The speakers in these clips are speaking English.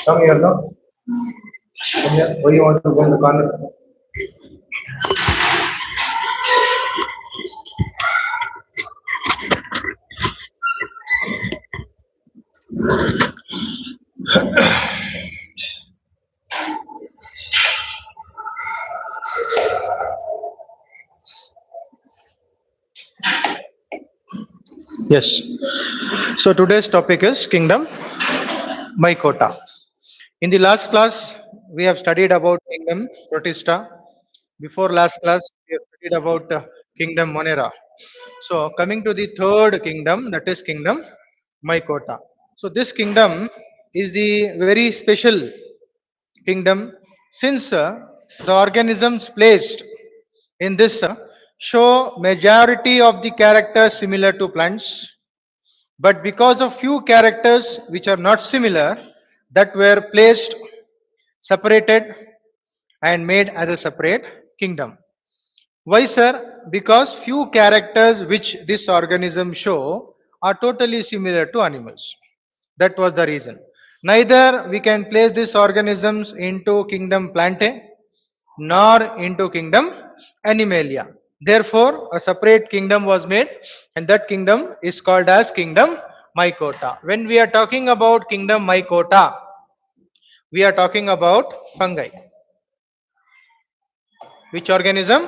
Come here, no? Come here. Why you want to go in the corner? Yes. So today's topic is kingdom mycota. In the last class, we have studied about kingdom protista. Before last class, we have studied about kingdom monera. So coming to the third kingdom, that is kingdom mycota. So this kingdom is the very special kingdom since the organisms placed in this show majority of the characters similar to plants, but because of few characters which are not similar, that were placed separated and made as a separate kingdom. Why, sir? Because few characters which this organism show are totally similar to animals. That was the reason. Neither we can place these organisms into kingdom Plantae nor into kingdom Animalia. Therefore, a separate kingdom was made, and that kingdom is called as kingdom mycota. When we are talking about kingdom mycota, we are talking about fungi. Which organism?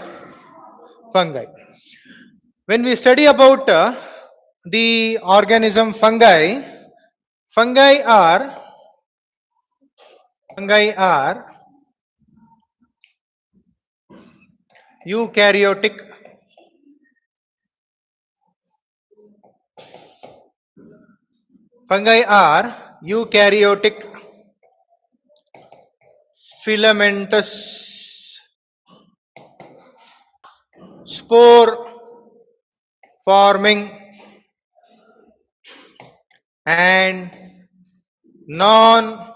Fungi. When we study about the organism fungi, fungi are eukaryotic filamentous spore forming and non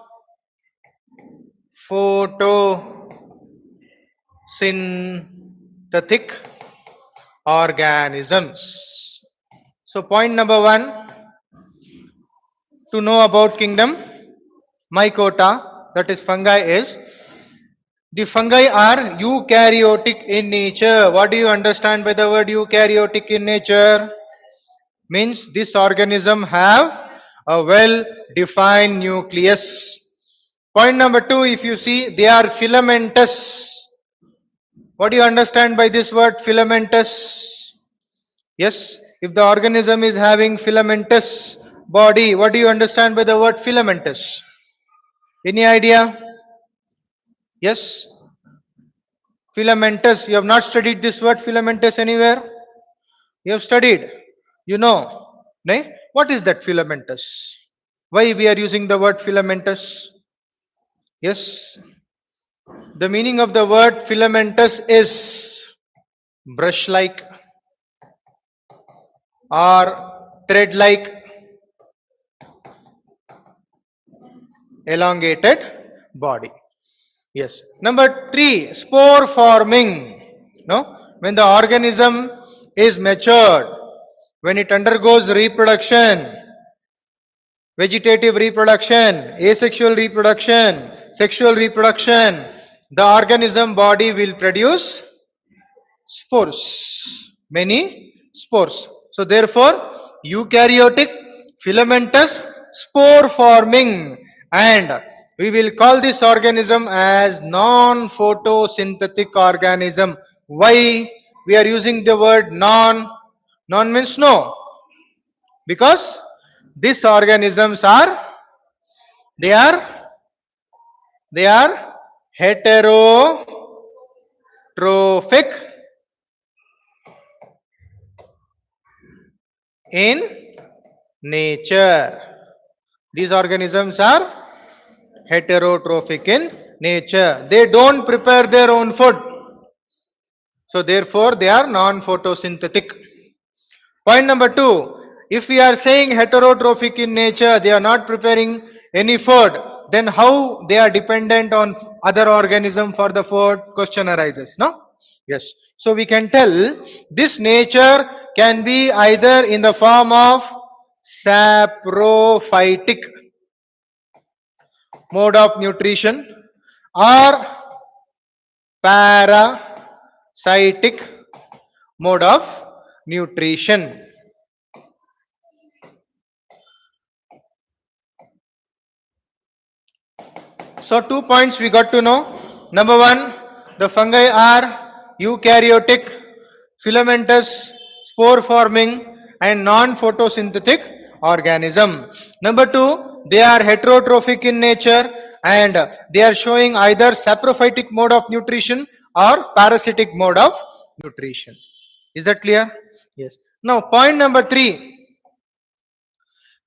photosynthetic organisms. So point number 1 to know about kingdom mycota, that is fungi, is the fungi are eukaryotic in nature. What do you understand by the word eukaryotic in nature? Means this organism have a well defined nucleus. Point number 2, if you see, they are filamentous. What do you understand by this word filamentous? Yes, if the organism is having filamentous body, what do you understand by the word filamentous? Any idea? Yes? Filamentous. You have not studied this word filamentous anywhere? You have studied. You know. Nay? What is that filamentous? Why we are using the word filamentous? Yes. The meaning of the word filamentous is brush-like or thread-like, elongated body. Yes. Number 3, spore forming. No? When the organism is matured, when it undergoes reproduction, vegetative reproduction, asexual reproduction, sexual reproduction, the organism body will produce spores. Many spores. So therefore, eukaryotic, filamentous, spore forming, and we will call this organism as non-photosynthetic organism. Why we are using the word non? Non means no. Because these organisms are They are they are heterotrophic in nature. These organisms are heterotrophic in nature. They don't prepare their own food. So therefore they are non-photosynthetic. Point number two, if we are saying heterotrophic in nature, they are not preparing any food, then how they are dependent on other organism for the food? Question arises, no? Yes. So we can tell this nature can be either in the form of saprophytic mode of nutrition or parasitic mode of nutrition. So 2 points we got to know. Number one, the fungi are eukaryotic, filamentous, spore forming and non-photosynthetic organism. Number two, they are heterotrophic in nature and they are showing either saprophytic mode of nutrition or parasitic mode of nutrition. Is that clear? Yes. Now point number three,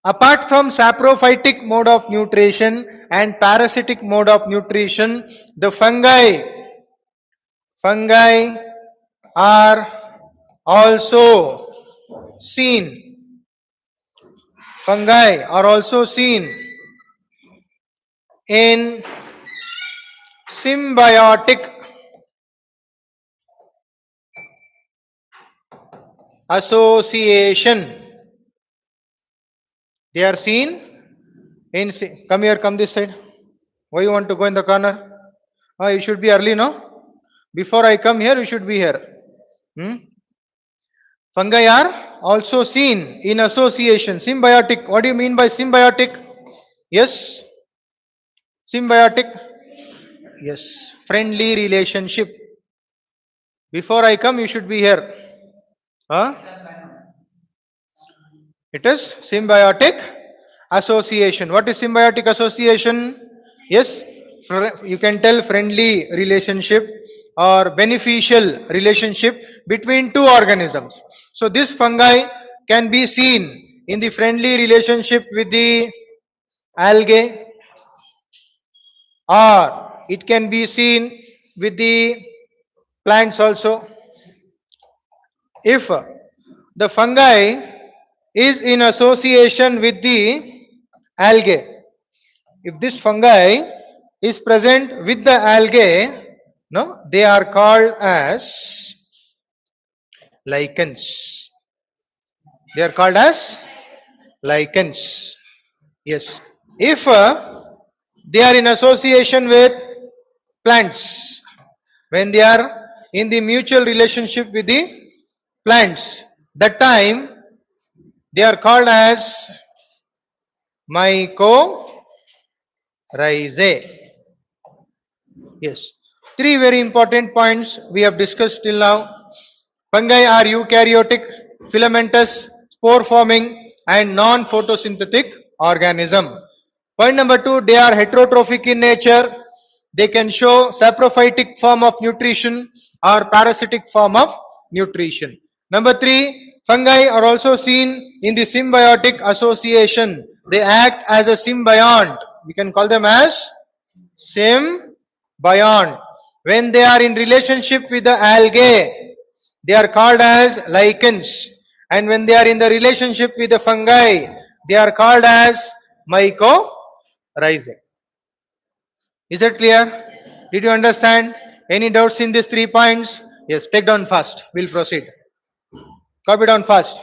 apart from saprophytic mode of nutrition and parasitic mode of nutrition, the fungi are also seen. Fungi are also seen in symbiotic association. They are seen in. Come here, come this side. Why you want to go in the corner? You should be early, no? Before I come here, you should be here. Hmm? Fungi are also seen in association. Symbiotic. What do you mean by symbiotic? Yes. Symbiotic. Yes. Friendly relationship. Before I come, you should be here. Huh? It is symbiotic association. What is symbiotic association? Yes. You can tell friendly relationship or beneficial relationship between two organisms. So this fungi can be seen in the friendly relationship with the algae, or it can be seen with the plants also. If the fungi is in association with the algae, if this fungi is present with the algae, no, they are called as lichens. They are called as lichens. Yes. If they are in association with plants, when they are in the mutual relationship with the plants, that time they are called as mycorrhizae. Yes. Three very important points we have discussed till now. Fungi are eukaryotic, filamentous, spore forming and non-photosynthetic organism. Point number two, they are heterotrophic in nature. They can show saprophytic form of nutrition or parasitic form of nutrition. Number three, fungi are also seen in the symbiotic association. They act as a symbiont. We can call them as symbiont. When they are in relationship with the algae, they are called as lichens. And when they are in the relationship with the fungi, they are called as mycorrhizae. Is that clear? Did you understand? Any doubts in these 3 points? Yes, take down fast. We'll proceed. Copy down fast.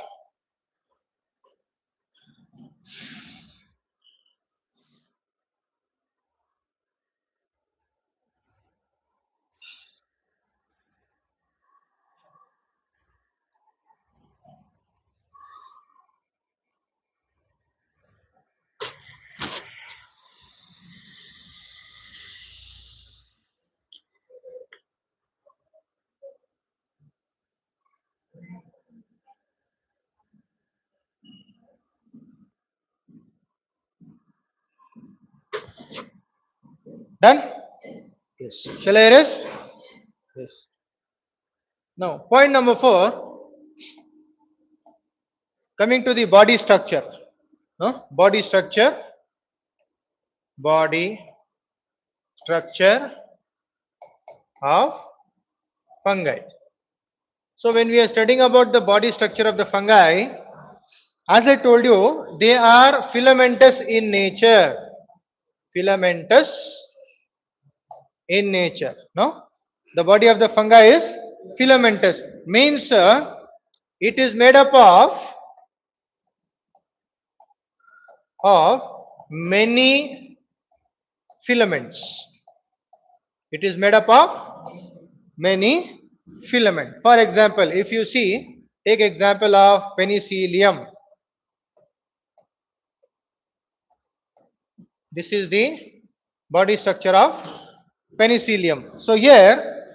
Done? Yes. Shall I erase? Yes. Now, point number 4, coming to the body structure. Body structure, body structure of fungi. So, when we are studying about the body structure of the fungi, as I told you, they are filamentous in nature. Filamentous in nature. No? The body of the fungi is filamentous. Means it is made up of many filaments. It is made up of many filament. For example, if you see, take example of penicillium. This is the body structure of penicillium. So here,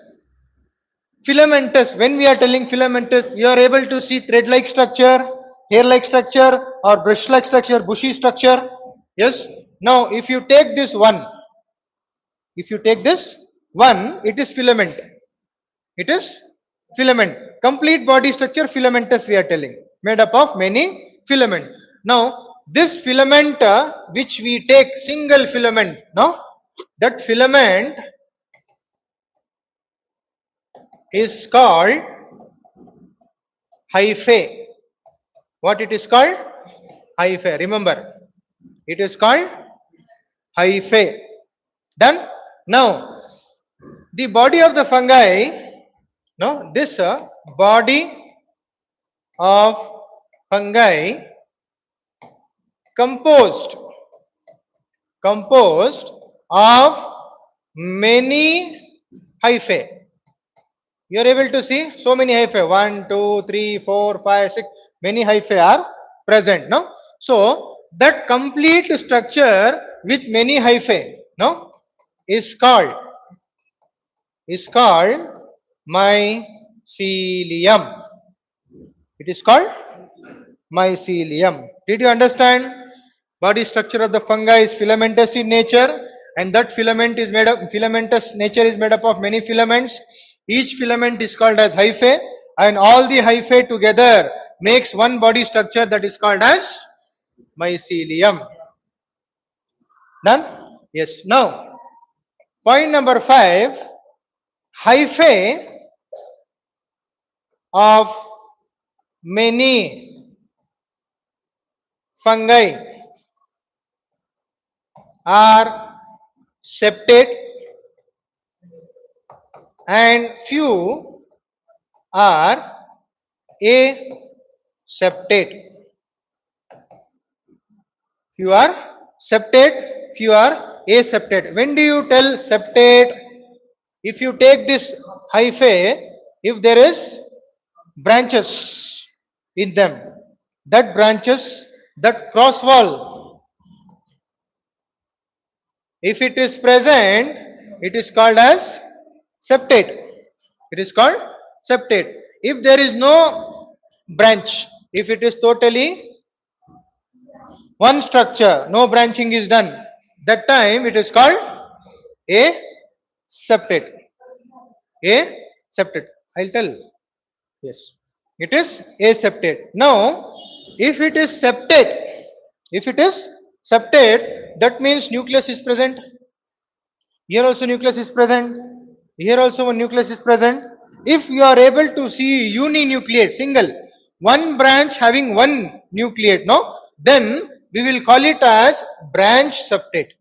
filamentous, when we are telling filamentous, you are able to see thread-like structure, hair-like structure, or brush-like structure, bushy structure. Yes. Now, if you take this one, it is filament. It is filament. Complete body structure filamentous we are telling. Made up of many filament. Now, this filament which we take single filament, no? That filament is called hyphae. What it is called? Hyphae. Remember, it is called hyphae. Done? Now, the body of the fungi, no, this body of fungi composed of many hyphae. You are able to see so many hyphae. 1, 2, 3, 4, 5, 6. Many hyphae are present. No? So that complete structure with many hyphae, no, is called mycelium. It is called mycelium. Did you understand? Body structure of the fungi is filamentous in nature, and that filamentous nature is made up of many filaments. Each filament is called as hyphae, and all the hyphae together makes one body structure that is called as mycelium. Done? Yes. Now, point number 5, hyphae of many fungi are septate and few are aseptate. Few are septate, few are aseptate. When do you tell septate? If you take this hyphae, if there is branches in them, that branches, that cross wall, if it is present, it is called as septate. It is called septate. If there is no branch, if it is totally one structure, no branching is done, that time it is called a septate. A septate. I'll tell. Yes. It is aseptate. Now, if it is septate, that means nucleus is present. Here also nucleus is present. Here also one nucleus is present. If you are able to see uninucleate, single, one branch having one nucleate, no, then we will call it as branch septate.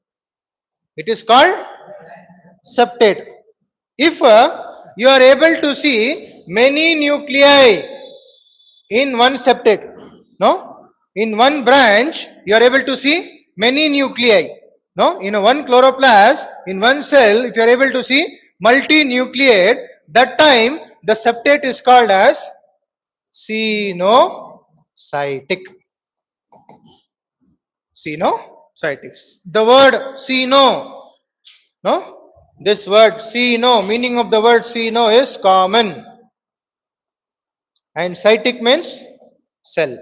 It is called septate. If you are able to see many nuclei in one septate, no, in one branch you are able to see many nuclei, no, in a one chloroplast, in one cell, if you are able to see multinucleate, that time the septate is called as cenocytic. Cenocytics. The word ceno, no, this word ceno, meaning of the word ceno is common, and cytic means cell,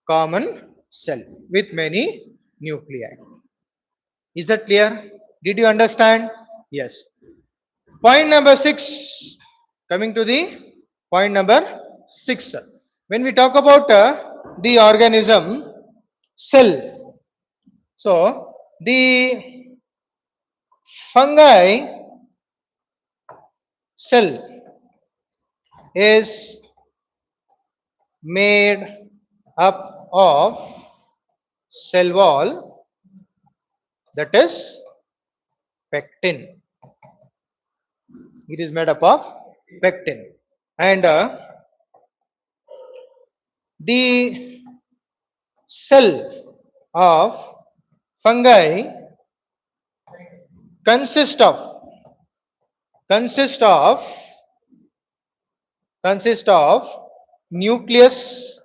common cell with many nuclei. Is that clear? Did you understand? Yes. Point number 6. Coming to the point number 6. When we talk about the organism cell, so the fungi cell is made up of cell wall, that is pectin. It is made up of pectin. And the cell of fungi consist of consist of consist of nucleus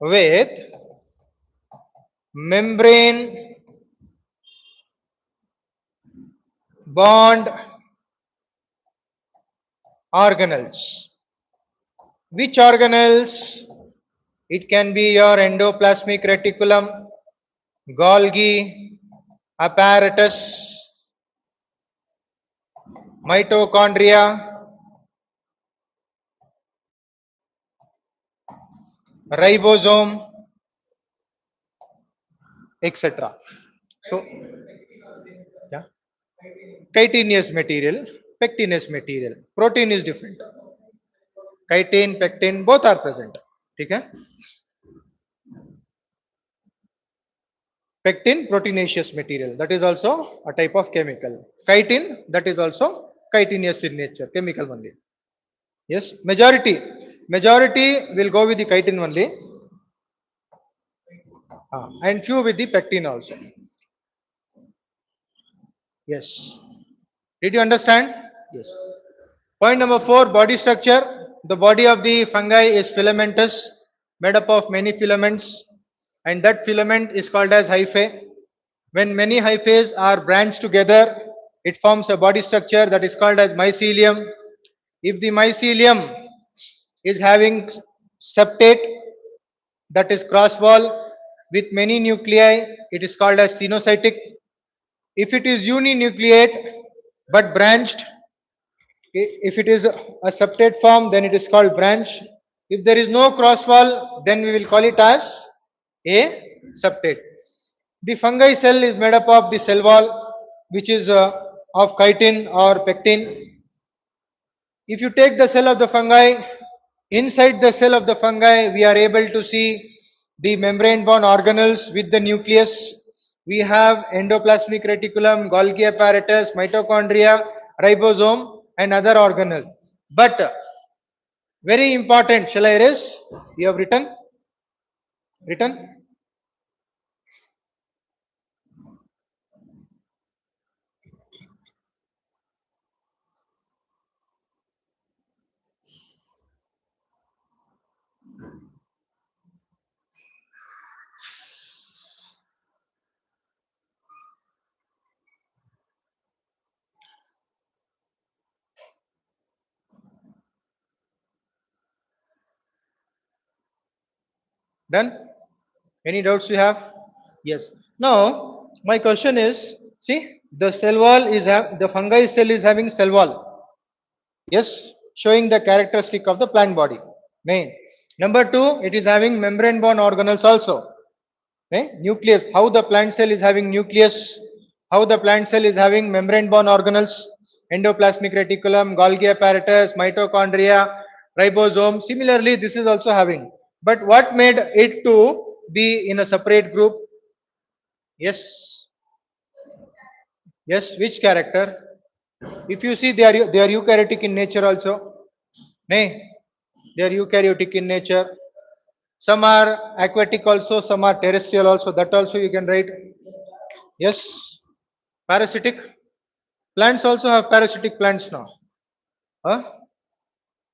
with membrane bond organelles. Which organelles? It can be your endoplasmic reticulum, Golgi apparatus, mitochondria, ribosome, etc. So, yeah, chitinous material, pectinous material. Protein is different. Chitin, pectin, both are present. Okay? Pectin, proteinaceous material. That is also a type of chemical. Chitin, that is also chitinous in nature, chemical only. Yes, majority will go with the chitin only, and few with the pectin also. Yes. Did you understand? Yes. Point number 4, body structure. The body of the fungi is filamentous, made up of many filaments, and that filament is called as hyphae. When many hyphae are branched together, it forms a body structure that is called as mycelium. If the mycelium is having septate, that is cross wall with many nuclei, it is called as sinusotic. If it is uninucleate but branched, if it is a septate form, then it is called branch. If there is no cross wall, then we will call it as a septate. The fungi cell is made up of the cell wall, which is of chitin or pectin. If you take the cell of the fungi, inside the cell of the fungi, we are able to see the membrane bound organelles with the nucleus. We have endoplasmic reticulum, Golgi apparatus, mitochondria, ribosome, and other organelle. But very important, shall I erase? You have written? Written? Done? Any doubts you have? Yes. Now, my question is, see, the cell wall is, the fungi cell is having cell wall. Yes, showing the characteristic of the plant body. Nay. Number 2, it is having membrane bound organelles also. Nucleus, how the plant cell is having nucleus, how the plant cell is having membrane bound organelles, endoplasmic reticulum, Golgi apparatus, mitochondria, ribosome. Similarly, this is also having. But what made it to be in a separate group? Yes. Yes, which character? If you see, they are eukaryotic in nature also. Nay, they are eukaryotic in nature. Some are aquatic also, some are terrestrial also. That also you can write. Yes. Parasitic. Plants also have parasitic plants now. Huh?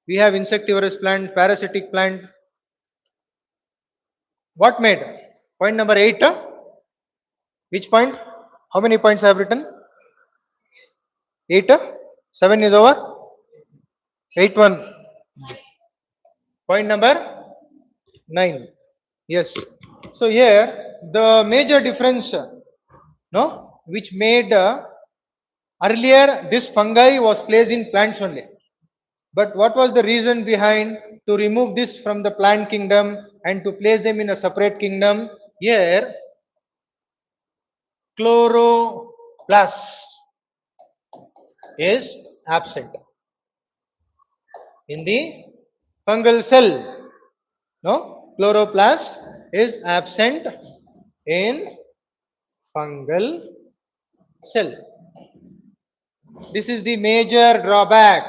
We have insectivorous plant, parasitic plant. What made? Point number 8. Which point? How many points I have written? 8. 7 is over. 8 1. Point number 9. Yes. So here the major difference, no? which made earlier this fungi was placed in plants only. But what was the reason behind to remove this from the plant kingdom and to place them in a separate kingdom? Here, chloroplast is absent in the fungal cell. No, chloroplast is absent in fungal cell. This is the major drawback.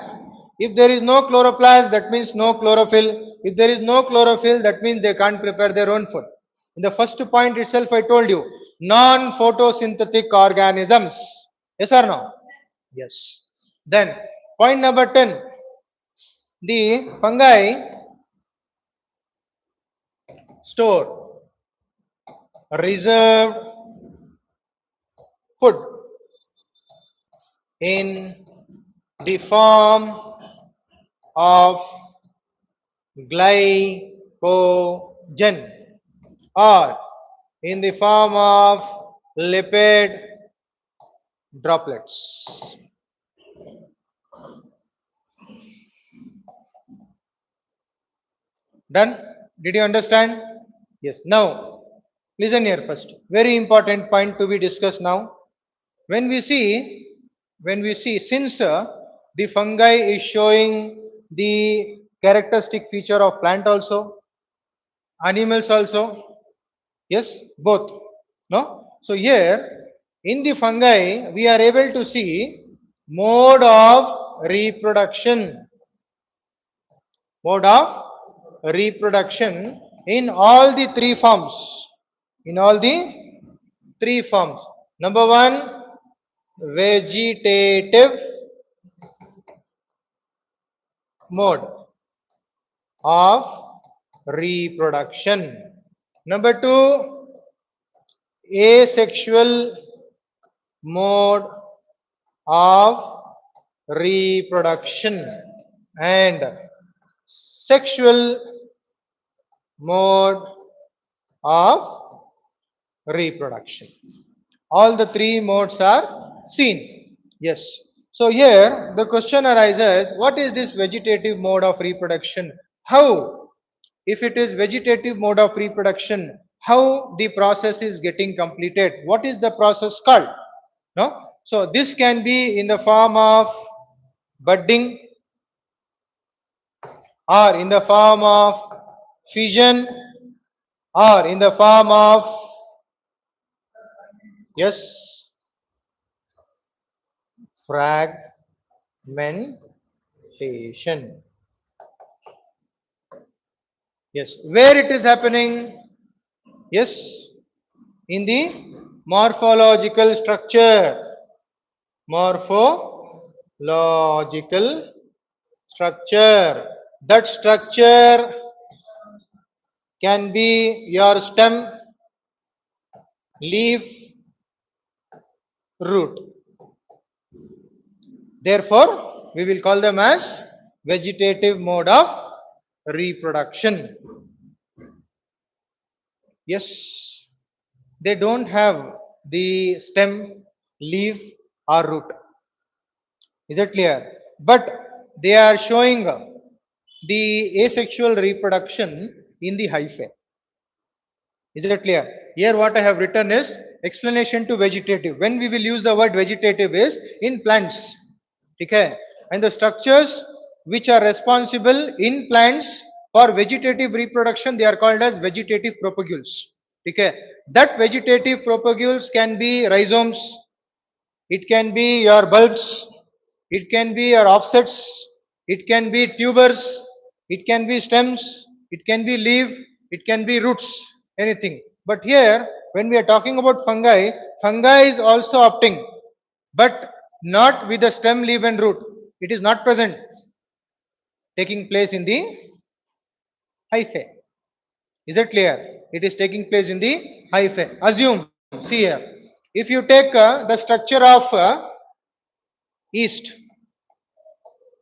If there is no chloroplast, that means no chlorophyll. If there is no chlorophyll, that means they can't prepare their own food. In the first point itself, I told you, non-photosynthetic organisms. Yes or no? Yes. Then, point number 10. The fungi store reserved food in the form of glycogen or in the form of lipid droplets. Done? Did you understand? Yes. Now, listen here first. Very important point to be discussed now. When we see, since the fungi is showing the characteristic feature of plant also, animals also, yes, both. No? So here, in the fungi, we are able to see mode of reproduction. Mode of reproduction in all the three forms. In all the three forms. Number one, vegetative mode of reproduction. Number two, asexual mode of reproduction and sexual mode of reproduction. All the three modes are seen. Yes. So here the question arises, what is this vegetative mode of reproduction? How, if it is vegetative mode of reproduction, how the process is getting completed? What is the process called? No? So this can be in the form of budding or in the form of fission or in the form of, yes, fragmentation. Yes, where it is happening? Yes, in the morphological structure. Morphological structure. That structure can be your stem, leaf, root. Therefore, we will call them as vegetative mode of reproduction. Yes, they don't have the stem, leaf or root. Is it clear? But they are showing the asexual reproduction in the hyphae. Is it clear? Here what I have written is explanation to vegetative. When we will use the word vegetative is in plants. Okay? And the structures which are responsible in plants for vegetative reproduction, they are called as vegetative propagules. Okay? That vegetative propagules can be rhizomes, it can be your bulbs, it can be your offsets, it can be tubers, it can be stems, it can be leaf, it can be roots, anything. But here, when we are talking about fungi, fungi is also opting, but not with the stem, leaf and root. It is not present, taking place in the hyphae. Is it clear? It is taking place in the hyphae. Assume, see here, if you take the structure of yeast,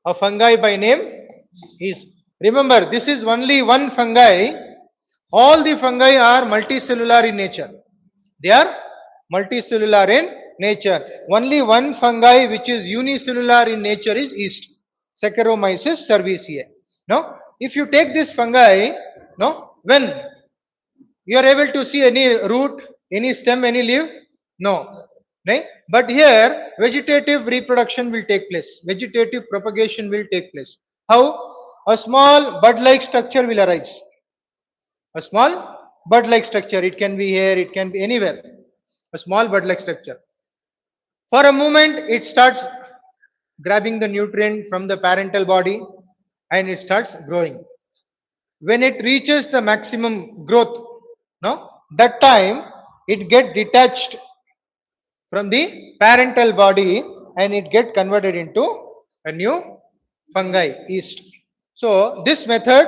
a fungi by name yeast. Remember, this is only one fungi. All the fungi are multicellular in nature. They are multicellular in nature. Only one fungi which is unicellular in nature is yeast, Saccharomyces cerevisiae. No, if you take this fungi, no, when you are able to see any root, any stem, any leaf, no, right? But here vegetative reproduction will take place, vegetative propagation will take place. How? A small bud like structure will arise, a small bud like structure, it can be here, it can be anywhere, a small bud like structure. For a moment it starts grabbing the nutrient from the parental body and it starts growing. When it reaches the maximum growth, no, that time it get detached from the parental body and it get converted into a new fungi, yeast. So this method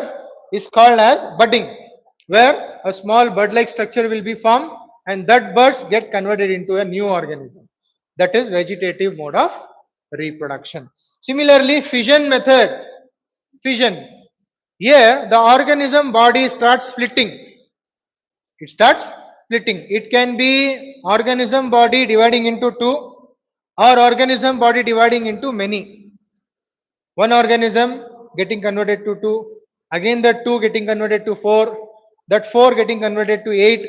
is called as budding, where a small bud like structure will be formed and that buds get converted into a new organism. That is vegetative mode of reproduction. Similarly, fission method, fission, here the organism body starts splitting, it starts splitting. It can be organism body dividing into two or organism body dividing into many. One organism getting converted to two, again that two getting converted to four, that four getting converted to eight,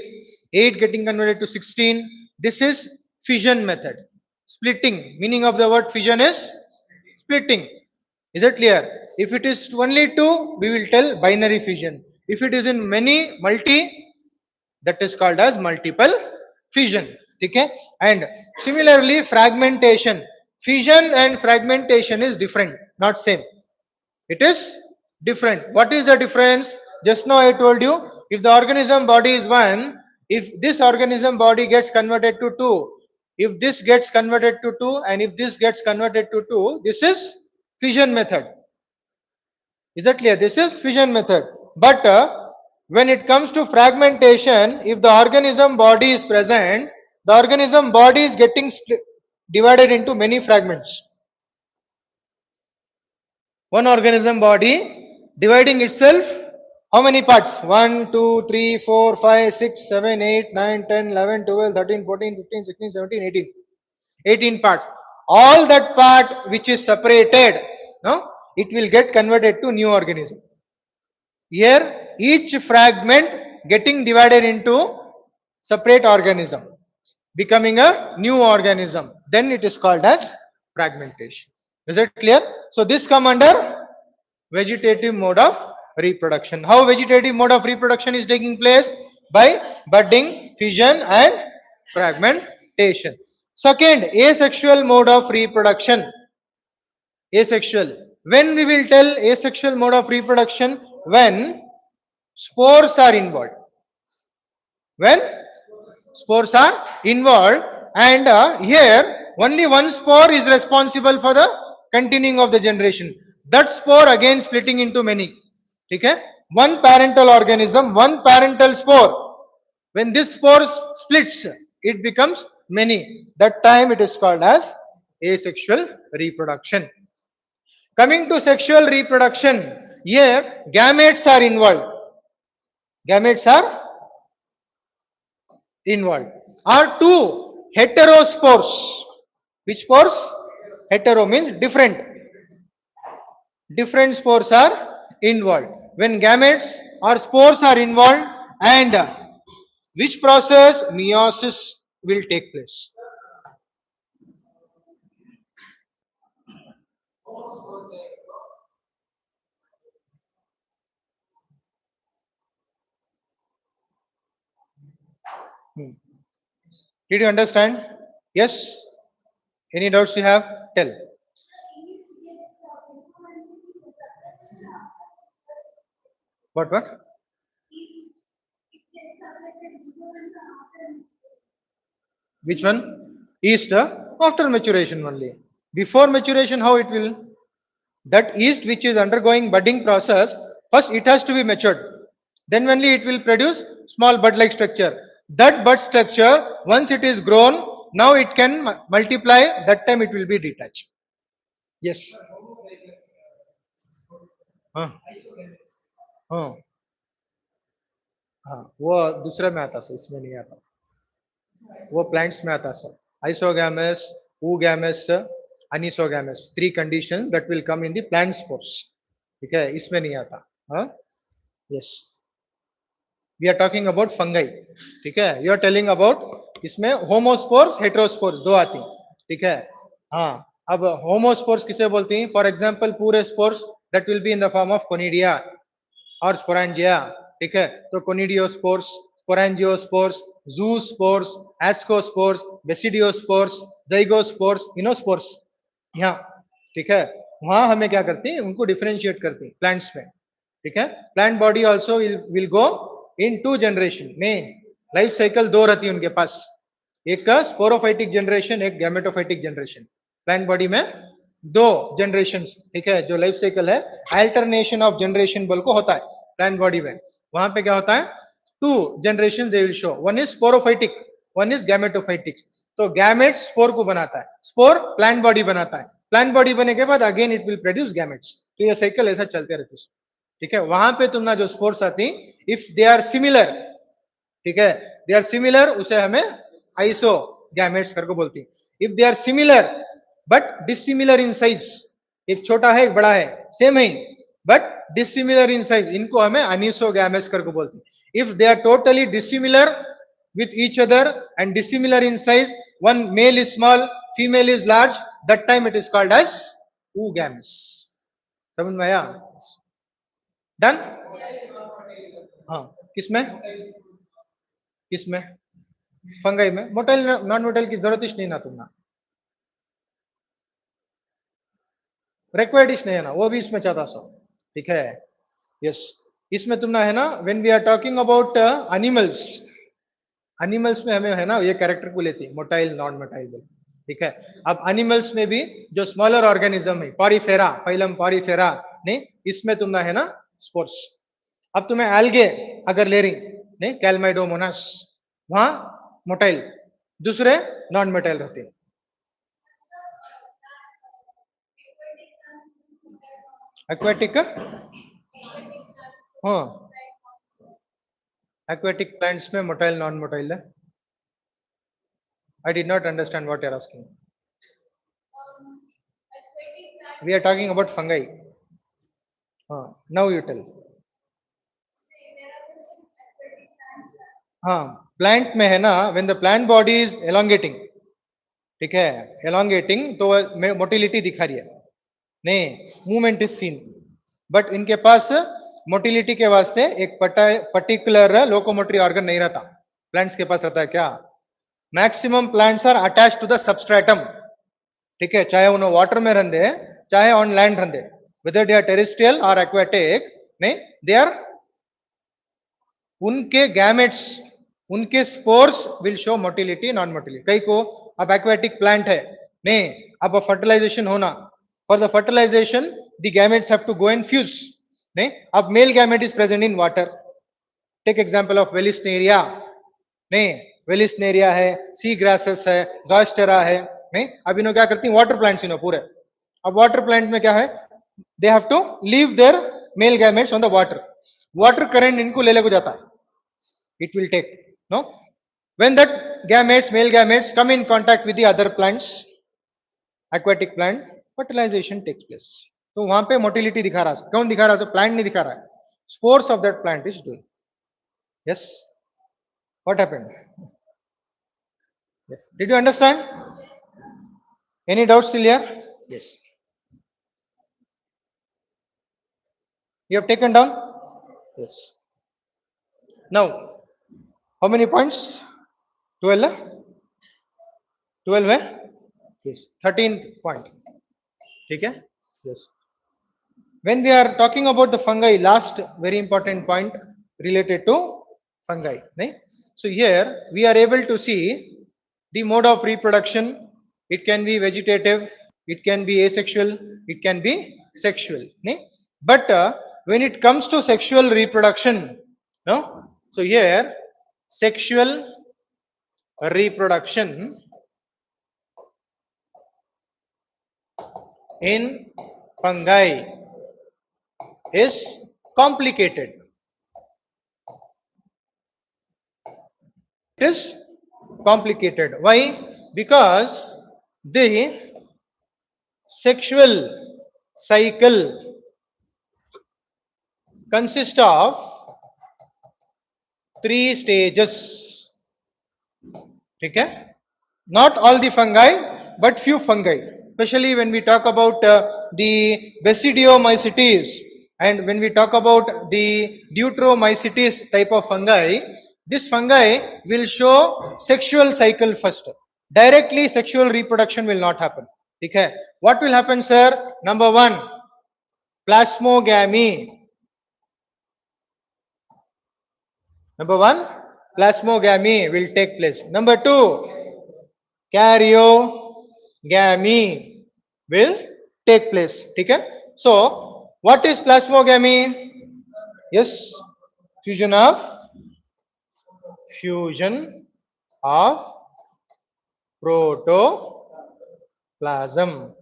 eight getting converted to 16. This is fission method. Splitting. Meaning of the word fission is splitting. Is it clear? If it is only two, we will tell binary fission. If it is in many, multi, that is called as multiple fission. Okay? And similarly fragmentation, fission and fragmentation is different, not same, it is different. What is the difference? Just now I told you, if the organism body is one, if this organism body gets converted to two, if this gets converted to two and if this gets converted to two, this is fission method. Is that clear? This is fission method. But when it comes to fragmentation, if the organism body is present, the organism body is getting divided into many fragments. One organism body dividing itself, how many parts? 1, 2, 3, 4, 5, 6, 7, 8, 9, 10, 11, 12, 13, 14, 15, 16, 17, 18. 18 parts. All that part which is separated, no, it will get converted to new organism. Here, each fragment getting divided into separate organism, becoming a new organism. Then it is called as fragmentation. Is it clear? So this come under vegetative mode of reproduction. How vegetative mode of reproduction is taking place? By budding, fission and fragmentation. Second, asexual mode of reproduction. Asexual. When we will tell asexual mode of reproduction? When spores are involved. When spores are involved and here only one spore is responsible for the continuing of the generation. That spore again splitting into many. Okay? One parental organism, one parental spore. When this spore splits, it becomes many. That time it is called as asexual reproduction. Coming to sexual reproduction, here gametes are involved. Gametes are involved. Are two heterospores. Which spores? Hetero means different. Different spores are involved. When gametes or spores are involved and which process? Meiosis will take place. Hmm. Did you understand? Yes? Any doubts you have? Tell. What? Which one? Yeast after maturation only. Before maturation, how it will? That yeast which is undergoing budding process, first it has to be matured. Then only it will produce small bud-like structure. That bud structure, once it is grown, now it can multiply. That time it will be detached. Yes. हाँ हाँ हाँ वो दूसरे में आता sir, इसमें नहीं आता, वो प्लांट्स में आता sir. isogamous, oogamous, anisogamous. Three conditions that will come in the plant spores. ठीक है, इसमें नहीं आता. हाँ, yes. We are talking about fungi. ठीक है, you are telling about इसमें होमोस्पोर्स हेटेरोस्पोर्स दो आती. ठीक है, हाँ. अब होमोस्पोर्स किसे बोलती हैं? फॉर एग्जांपल पूरे spores that will be in the form of conidia और स्पोरेंजिया. ठीक है, तो conidiospores, sporangiospores, zoospores, ascospores, basidiospores, zygospores, इनोस्पोर्स. यहाँ ठीक है, वहां हमें क्या करती है? उनको डिफरेंशिएट करती है प्लांट्स में. ठीक है, plant body also will go in two generation. नहीं, लाइफ साइकिल दो रहती है उनके पास, एक का स्पोरोफाइटिक जनरेशन, एक गैमेटोफाइटिक जनरेशन. प्लांट बॉडी में दो जनरेशन. ठीक है, जो लाइफ साइकिल है अल्टरनेशन ऑफ जनरेशन बोल को होता है प्लांट बॉडी में. वहां पे क्या होता है? Two generation they will show. One is sporophytic, one is gametophytic. तो गैमेट्स स्पोर को बनाता है, स्पोर प्लांट बॉडी बनाता है, प्लांट बॉडी बनने के बाद again it will produce gametes. तो ये साइकिल ऐसा चलते रहती है. ठीक है, वहां पे तुम ना जो स्पोर्स आती, इफ दे आर सिमिलर, ठीक है, दे आर सिमिलर, उसे हमें आइसो गैमेट्स करके बोलती है. If they are similar but dissimilar in size, एक छोटा है एक बड़ा है, सेम है बट डिसिमिलर इन साइज, इनको हमें अनिसो गैमेट्स करके बोलती है. If they are totally dissimilar with each other and dissimilar in size, one male is small, female is large, that time it is called as oogamous. समझ में आया? Done. हाँ, किसमें किसमें? फंगाई में. मोटाइल नॉन मोटाइल की जरूरत ही नहीं ना तुमना, रिक्वायर्ड नहीं है ना, वो भी इसमें चाहता सो. ठीक है, यस. इसमें तुमना है ना, when we are talking about animals, animals में हमें है ना ये कैरेक्टर को लेती है, मोटाइल नॉन मोटाइल. ठीक है, अब एनिमल्स में भी जो स्मॉलर ऑर्गेनिज्म है, पॉरीफेरा, फाइलम पॉरीफेरा, नहीं, इसमें तुम ना है ना स्पोर्स. अब तुम्हें एल्गे अगर ले रही, नहीं, कैलमाइडोमोनास, वहां मोटाइल, दूसरे नॉन मोटाइल रहते हैं. एक्वेटिक, हाँ, एक्वेटिक प्लांट्स में मोटाइल नॉन मोटाइल है. I did not understand what you are asking. We are talking about fungi. Now you tell. हाँ, प्लांट में है ना, when the plant body is elongating, ठीक है, elongating, तो मोटिलिटी दिखा रही है, नहीं, मूवमेंट इज सीन. बट इनके पास मोटिलिटी के वास्ते एक पर्टिकुलर लोकोमोटरी ऑर्गन नहीं रहता. प्लांट्स के पास रहता है क्या? Maximum plants are attached to the substratum. ठीक है, चाहे उन्हें वाटर में रहते, चाहे ऑन लैंड रहते, वेदर दे आर टेरेस्ट्रियल और एक्वेटिक, नहीं, दे आर, उनके गैमेट्स, उनके spores will show motility non motility. कई को अब एक्वेटिक प्लांट है, नहीं, अब फर्टिलाइजेशन होना, for the fertilization the gametes have to go and fuse. नहीं, अब male gamete is present in water. Take example of Vallisneria, नहीं, वेलिस्नेरिया है, सी ग्रासेस है, जॉस्टेरा है, नहीं. अब इन्हों क्या करती हैं? वाटर प्लांट्स इन्हों पूरे. अब वाटर प्लांट में क्या है? They have to leave their male gametes on the water. Water current इनको ले लेको जाता है. It will take, no, when that gametes, male gametes come in contact with the other plants, aquatic plant, fertilization takes place. तो वहां पे motility दिखा रहा है. कौन दिखा रहा है? प्लांट नहीं दिखा रहा है, spores of that plant is doing. Yes, what happened? Yes, did you understand? Any doubts still here? Yes, you have taken down? Yes. Now how many points? 12. 12 है? Yes. 13th point. ठीक है? Yes. When we are talking about the fungi, last very important point related to fungi, नहीं? So here we are able to see the mode of reproduction. It can be vegetative, it can be asexual, it can be sexual, नहीं? But when it comes to sexual reproduction, no? So here sexual reproduction in fungi is complicated. It is complicated. Why? Because the sexual cycle consists of three stages. Okay? Not all the fungi, but few fungi. Especially when we talk about the basidiomycetes and when we talk about the deuteromycetes type of fungi, this fungi will show sexual cycle first. Directly sexual reproduction will not happen. Okay? What will happen, sir? Number one, plasmogamy. Number one, plasmogamy will take place. Number two, karyogamy will take place. Okay? So, what is plasmogamy? Yes, fusion of fusion of protoplasm,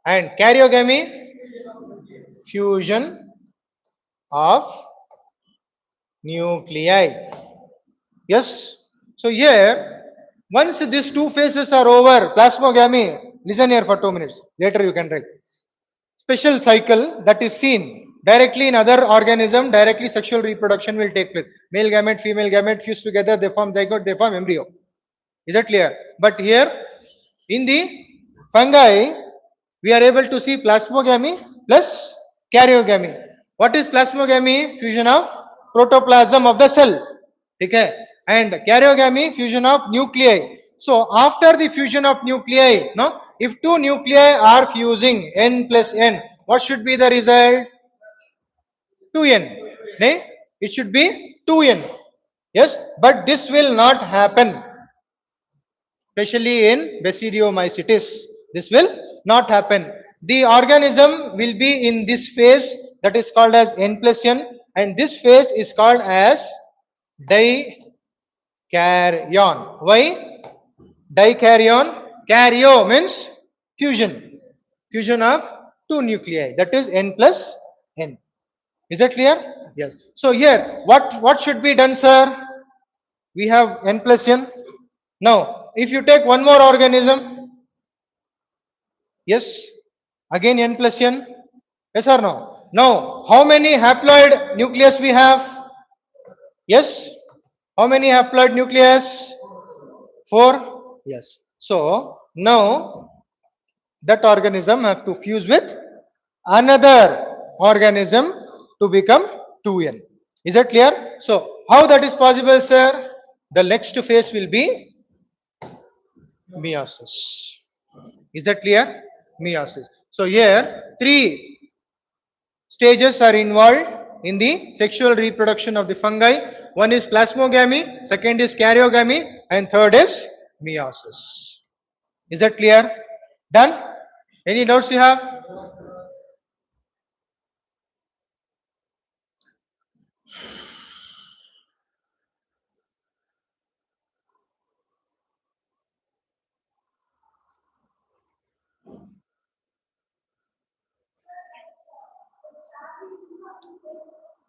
and karyogamy, fusion of nuclei. Yes. So here, once these two phases are over, plasmogamy, listen here for 2 minutes. Later you can write. Special cycle that is seen directly in other organism, directly sexual reproduction will take place. Male gamete, female gamete fuse together, they form zygote, they form embryo. Is that clear? But here, in the fungi, we are able to see plasmogamy plus karyogamy. What is plasmogamy? Fusion of protoplasm of the cell. Okay? And karyogamy, fusion of nuclei. So after the fusion of nuclei, no, if two nuclei are fusing n plus n, what should be the result? 2n. Nay, it should be 2n. Yes, but this will not happen, especially in basidiomycetes. This will not happen. The organism will be in this phase that is called as n plus n, and this phase is called as dikaryon. Why? Dikaryon. Karyo means fusion. Fusion of two nuclei. That is n plus n. Is that clear? Yes. So here, what should be done, sir? We have n plus n. Now, if you take one more organism, yes, again n plus n. Yes or no? Now, how many haploid nucleus we have? Yes. How many haploid nucleus? 4. Yes. So now that organism have to fuse with another organism to become 2n. Is that clear? So how that is possible, sir? The next phase will be meiosis. Is that clear? Meiosis. So here three stages are involved in the sexual reproduction of the fungi. One is plasmogamy, second is karyogamy, and third is meiosis. Is that clear? Done? Any doubts you have?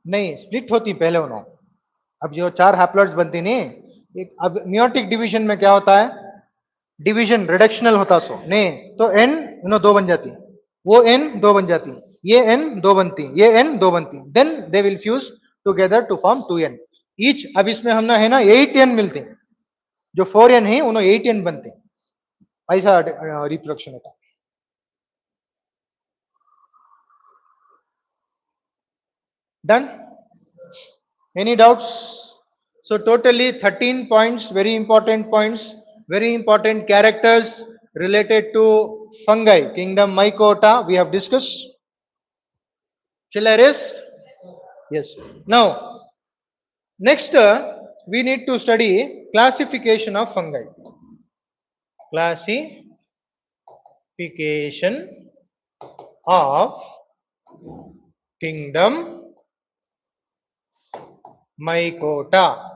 नहीं split होती पहले उन्हों अब जो चार haploids बनती नहीं एक अब मियोटिक डिवीजन में क्या होता है डिवीजन रिडक्शनल होता सो नहीं तो एन दो बन जाती वो एन दो बन जाती ये एन दो बनती ये एन दो बनती then they will fuse together to form 2n each अब इसमें हम ना है ना 8n मिलते जो 4n है उन्होंने 8n बनते ऐसा रिप्रोडक्शन होता done Any doubts? So totally 13 points, very important points, very important characters related to fungi, kingdom mycota we have discussed. Shall I erase? Yes. Now, next we need to study classification of fungi. Classification of kingdom mycota.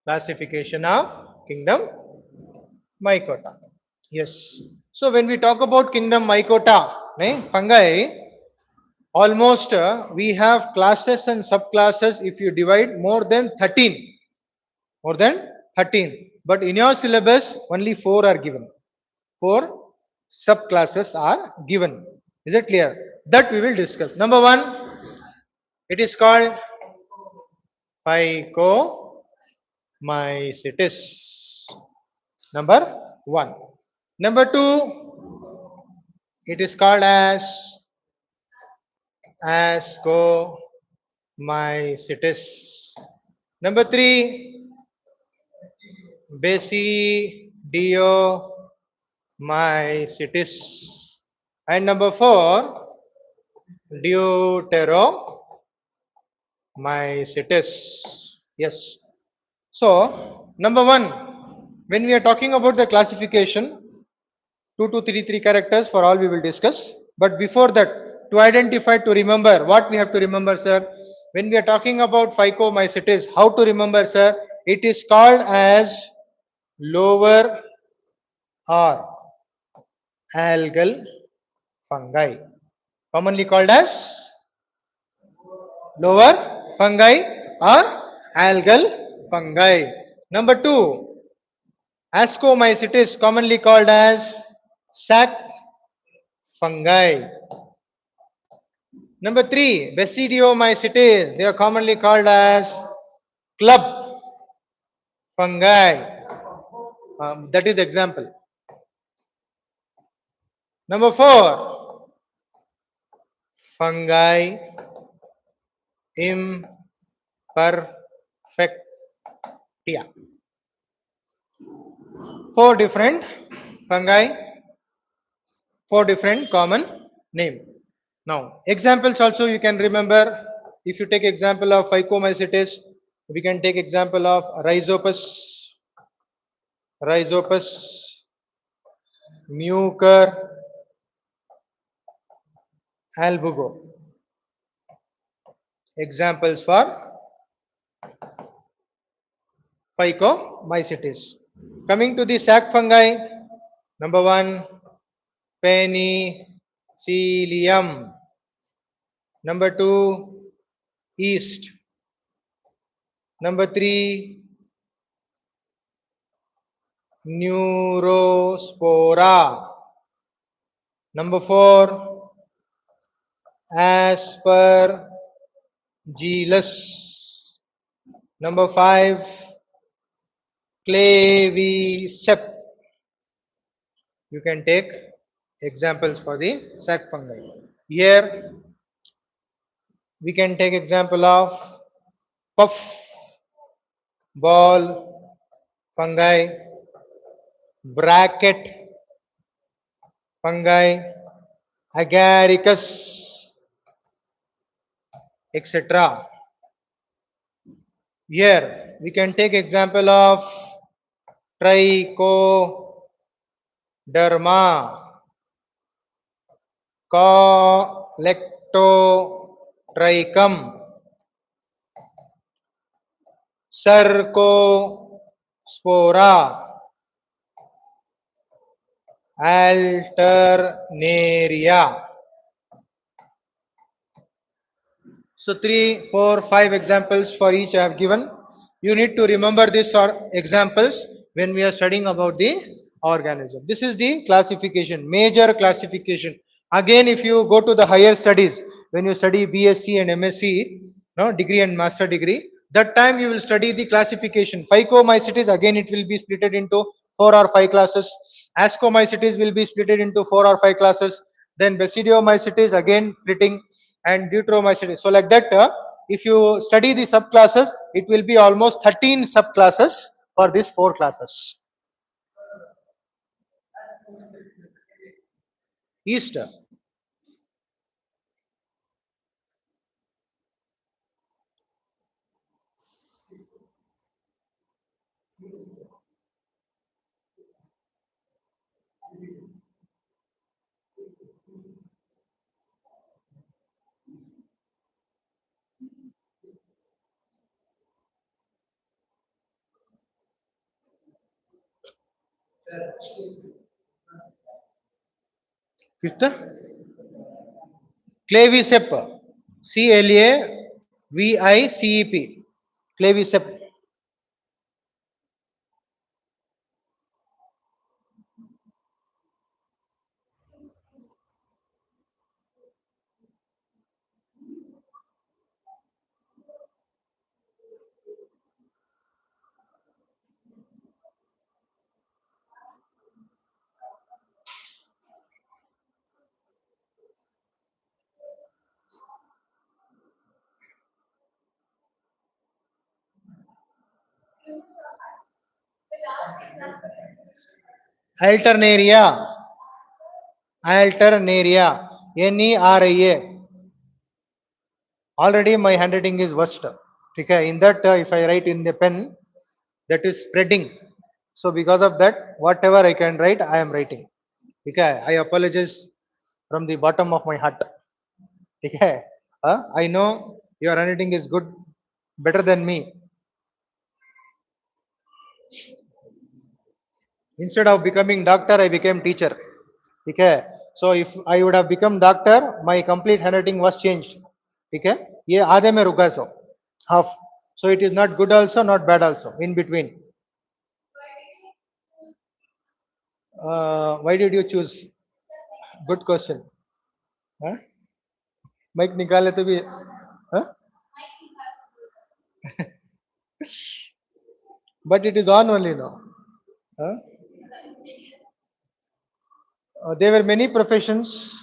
Classification of kingdom mycota. Yes. So when we talk about kingdom mycota, fungi, almost we have classes and subclasses if you divide more than 13. More than 13. But in your syllabus, only four are given. Four subclasses are given. Is it clear? That we will discuss. Number one, it is called phycomycetes. Number one. Number two, it is called as ascomycetes. Number three, basidiomycetes. And number four, deuteromycetes. Yes. So, number one, when we are talking about the classification, 2 to 3 characters for all we will discuss. But before that, to identify, to remember, what we have to remember, sir? When we are talking about phycomycetes, how to remember, sir? It is called as lower or algal fungi, commonly called as lower fungi or algal fungi. Number two, ascomycetes, commonly called as sac fungi. Number three, basidiomycetes, they are commonly called as club fungi. That is example. Number four, fungi imperfectia. Four different fungi, four different common name. Now, examples also you can remember. If you take example of phycomycetes, we can take example of rhizopus, mucor, albugo. Examples for phycomycetes. Coming to the sac fungi, number one, penicillium. Number two, yeast. Number three, neurospora. Number four, aspergillus. Number five, claviceps. You can take examples for the sac fungi. Here we can take example of puff ball fungi, bracket fungi, agaricus, etc. Here we can take example of trichoderma, colectotrichum, cercospora, alternaria. So 3, 4, 5 examples for each I have given. You need to remember these examples when we are studying about the organism. This is the classification, major classification. Again, if you go to the higher studies, when you study BSc and MSc, no, degree and master degree, that time you will study the classification. Phycomycetes, again it will be split into 4 or 5 classes. Ascomycetes will be split into 4 or 5 classes. Then basidiomycetes again splitting, and deuteromycetes. So like that, if you study the subclasses, it will be almost 13 subclasses for these 4 classes. Yeast. Fifth, clavicep. CLAVICEP. Clavicep. Alternaria. Alternaria. NERIA. Already my handwriting is worst. Okay, in that if I write in the pen, that is spreading. So because of that, whatever I can write, I am writing. Okay, I apologize from the bottom of my heart. Okay, I know your handwriting is good, better than me. Instead of becoming doctor, I became teacher. Okay, so if I would have become doctor, my complete handwriting was changed. Okay, ये आधे में रुका so half. So it is not good also, not bad also. In between. Why did you choose? Good question. Huh? Mic निकाले तो भी huh? But it is on only now. Huh? There were many professions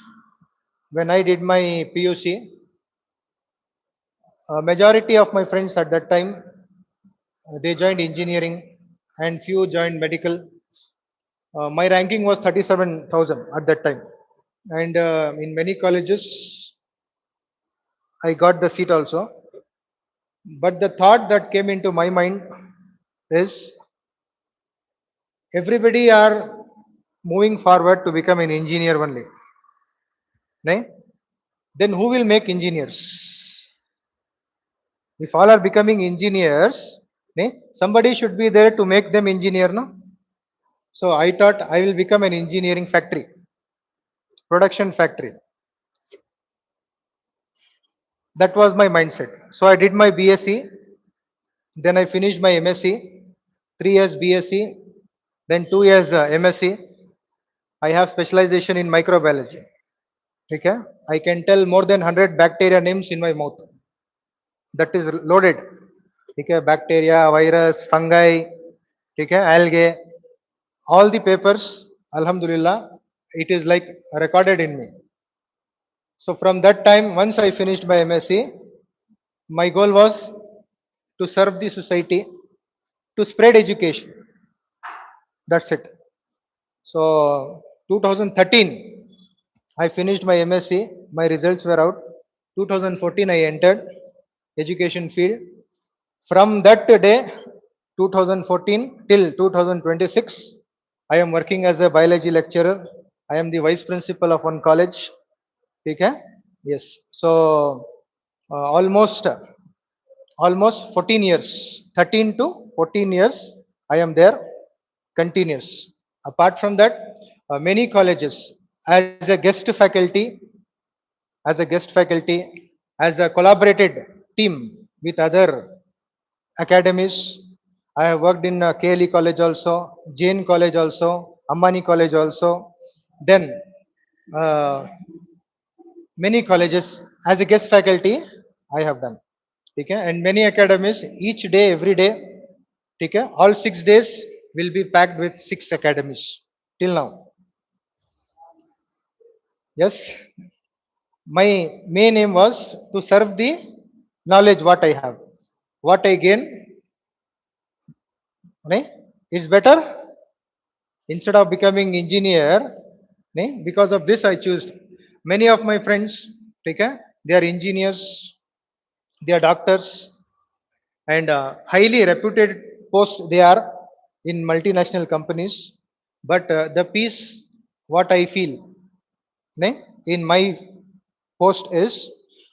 when I did my PUC. Majority of my friends at that time they joined engineering and few joined medical. My ranking was 37,000 at that time, and in many colleges I got the seat also. But the thought that came into my mind is everybody are moving forward to become an engineer only. Right? Then who will make engineers? If all are becoming engineers, somebody should be there to make them engineer, no? So I thought I will become an engineering factory, production factory. That was my mindset. So I did my BSc, then I finished my MSc, 3 years BSc, then 2 years MSc. I have specialization in microbiology. Okay, I can tell more than 100 bacteria names in my mouth. That is loaded. Okay, bacteria, virus, fungi, okay, algae, all the papers, Alhamdulillah, it is like recorded in me. So from that time, once I finished my MSc, my goal was to serve the society, to spread education. That's it. So 2013, I finished my MSc. My results were out. 2014, I entered education field. From that day, 2014 till 2026, I am working as a biology lecturer. I am the vice principal of one college. Okay? Yes. So almost 14 years, 13 to 14 years, I am there, continuous. Apart from that, many colleges as a guest faculty, as a collaborated team with other academies. I have worked in KLE College also, Jain College also, Ambani College also. Then uh, many colleges as a guest faculty I have done. Okay, and many academies each day, every day. Okay, all 6 days will be packed with 6 academies till now. Yes, my main aim was to serve the knowledge what I have, what I gain. Right? It's better instead of becoming engineer. Because of this, I choose many of my friends. Okay, they are engineers, they are doctors, and highly reputed post they are in multinational companies. But the peace, what I feel, in my post is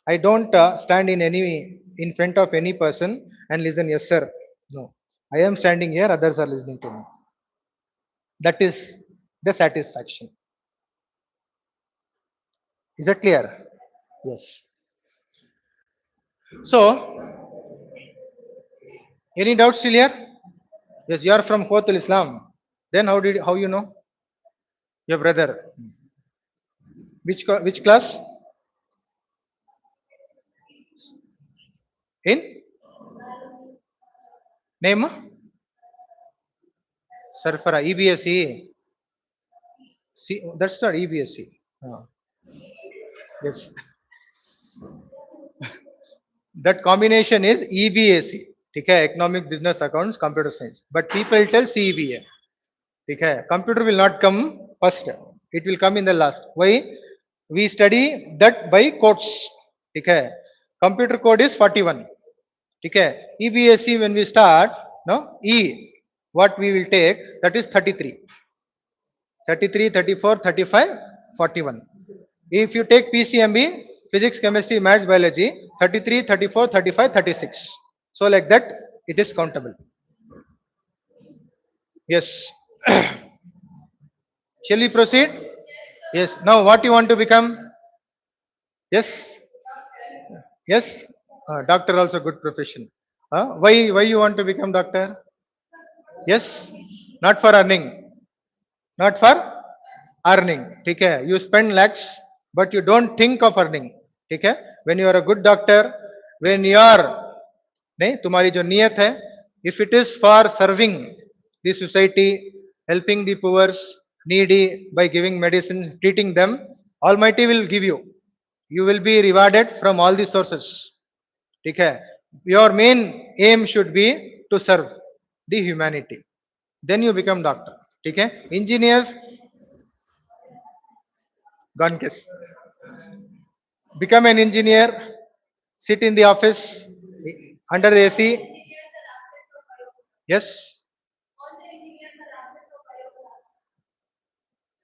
I don't stand in front of any person and listen. Yes, sir. No, I am standing here. Others are listening to me. That is the satisfaction. Is that clear? Yes. So, any doubts still here? Yes, you are from Qatul Islam. Then how you know your brother? Which class? In name? Sarfara EBSE. See, that's not EBSE. Yes, that combination is EBAC. ठीक है, economic business accounts computer science, but people tell CEBA. ठीक है, computer will not come first, it will come in the last. Why? We study that by codes. ठीक है, computer code is 41. ठीक है, EBSC when we start, no, E, what we will take, that is 33. 33, 34, 35, 41. If you take PCMB, physics, chemistry, maths, biology, 33, 34, 35, 36. So like that, it is countable. Yes. Shall we proceed? Yes. Now what you want to become? Yes. Yes. Doctor also good profession. Why you want to become doctor? Yes. Not for earning. Not for earning. ठीक है, you spend lakhs but you don't think of earning. ठीक है, when you are a good doctor, when you are, नहीं, तुम्हारी जो नियत है, if it is for serving the society, helping the poor, needy by giving medicine, treating them, Almighty will give you. You will be rewarded from all the sources. ठीक है, your main aim should be to serve the humanity. Then you become doctor. ठीक है, engineers, gone case. Become an engineer, sit in the office under the AC. Yes,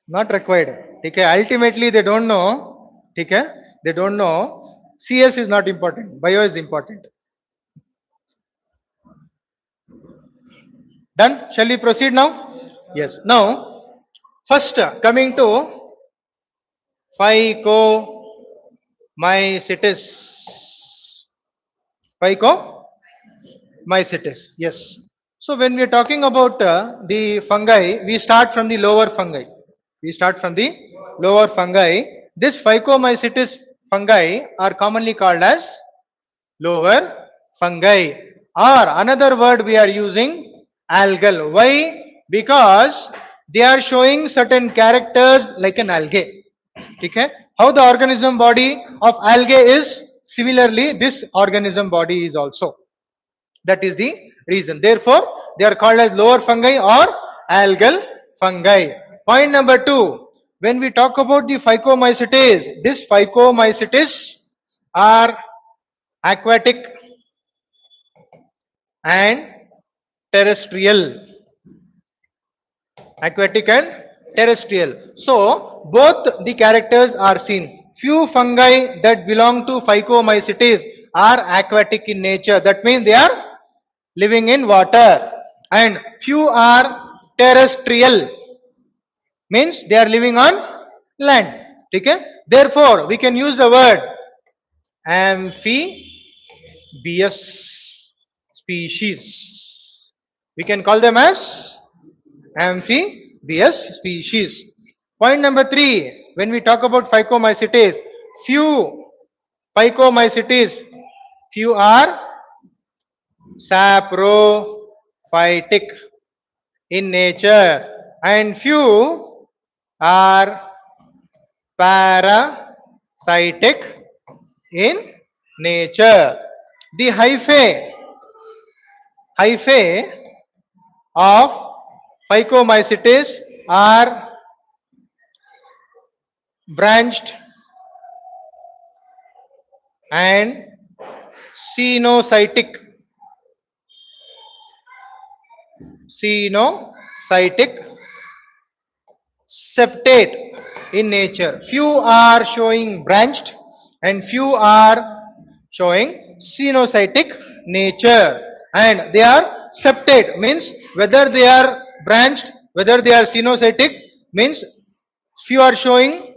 not required. Okay, ultimately they don't know. Okay, they don't know. CS is not important. Bio is important. Done? Shall we proceed now? Yes. Now, first coming to phycomycetes. Phycomycetes. Yes. So when we are talking about the fungi, we start from the lower fungi. We start from the lower fungi. This phycomycetes fungi are commonly called as lower fungi, or another word we are using, algal. Why? Because they are showing certain characters like an algae. Okay? How the organism body of algae is, similarly this organism body is also. That is the reason. Therefore, they are called as lower fungi or algal fungi. Point number 2. When we talk about the phycomycetes, this phycomycetes are aquatic and terrestrial. Aquatic and terrestrial. So, both the characters are seen. Few fungi that belong to phycomycetes are aquatic in nature. That means they are living in water, and few are terrestrial, means they are living on land. Okay? Therefore we can use the word amphibious species. We can call them as amphibious species. Point number 3, when we talk about phycomycetes, few phycomycetes, few are saprophytic in nature and few are parasitic in nature. The hyphae of phycomycetes are branched and cenocytic. Septate in nature. Few are showing branched and few are showing cenocytic nature, and they are septate, means whether they are branched, whether they are cenocytic, means few are showing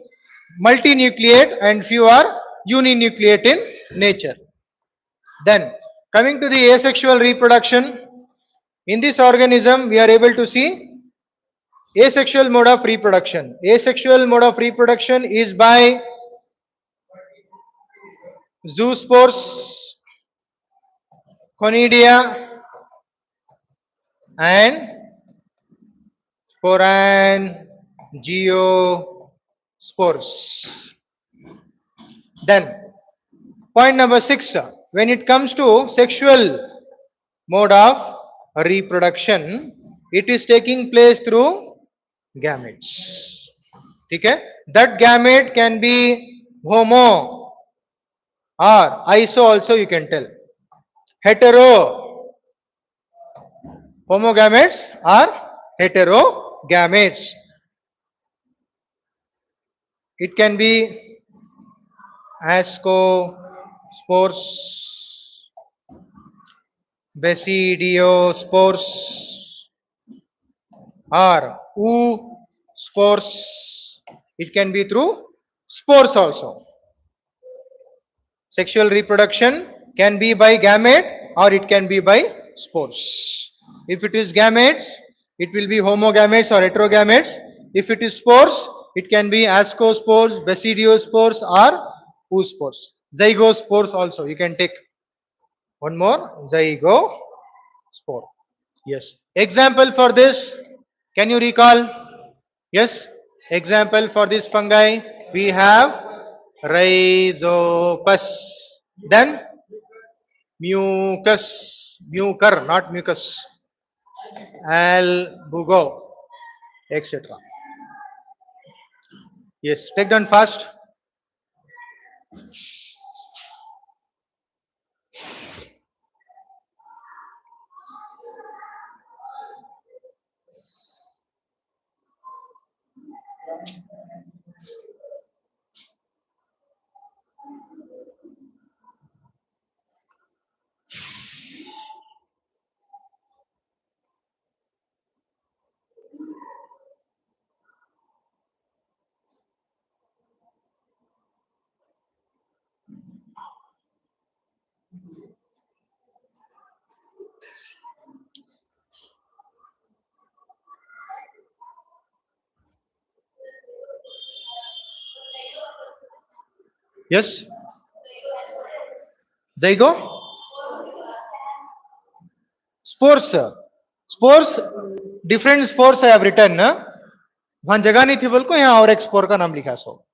multinucleate and few are uninucleate in nature. Then coming to the asexual reproduction, in this organism we are able to see asexual mode of reproduction. Asexual mode of reproduction is by zoospores, conidia and sporangiospores. Then point number 6, when it comes to sexual mode of reproduction. It is taking place through gametes. Okay? That gamete can be homo or iso also you can tell. Hetero. Homogametes or heterogametes. It can be ascospores, basidiospores, or oospores. It can be through spores also. Sexual reproduction can be by gamete or it can be by spores. If it is gametes, it will be homogametes or heterogametes. If it is spores, it can be ascospores, basidiospores or oospores. Zygospores also you can take. One more, zygospore. Yes. Example for this, can you recall? Yes. Example for this fungi, we have rhizopus. Then mucus, not mucus, albugo, etc. Yes, take down fast. Yes, zygo spores. Spores, different spores I have written. वहां जगह नहीं थी बोल को यहाँ और एक spore का नाम लिखा सो.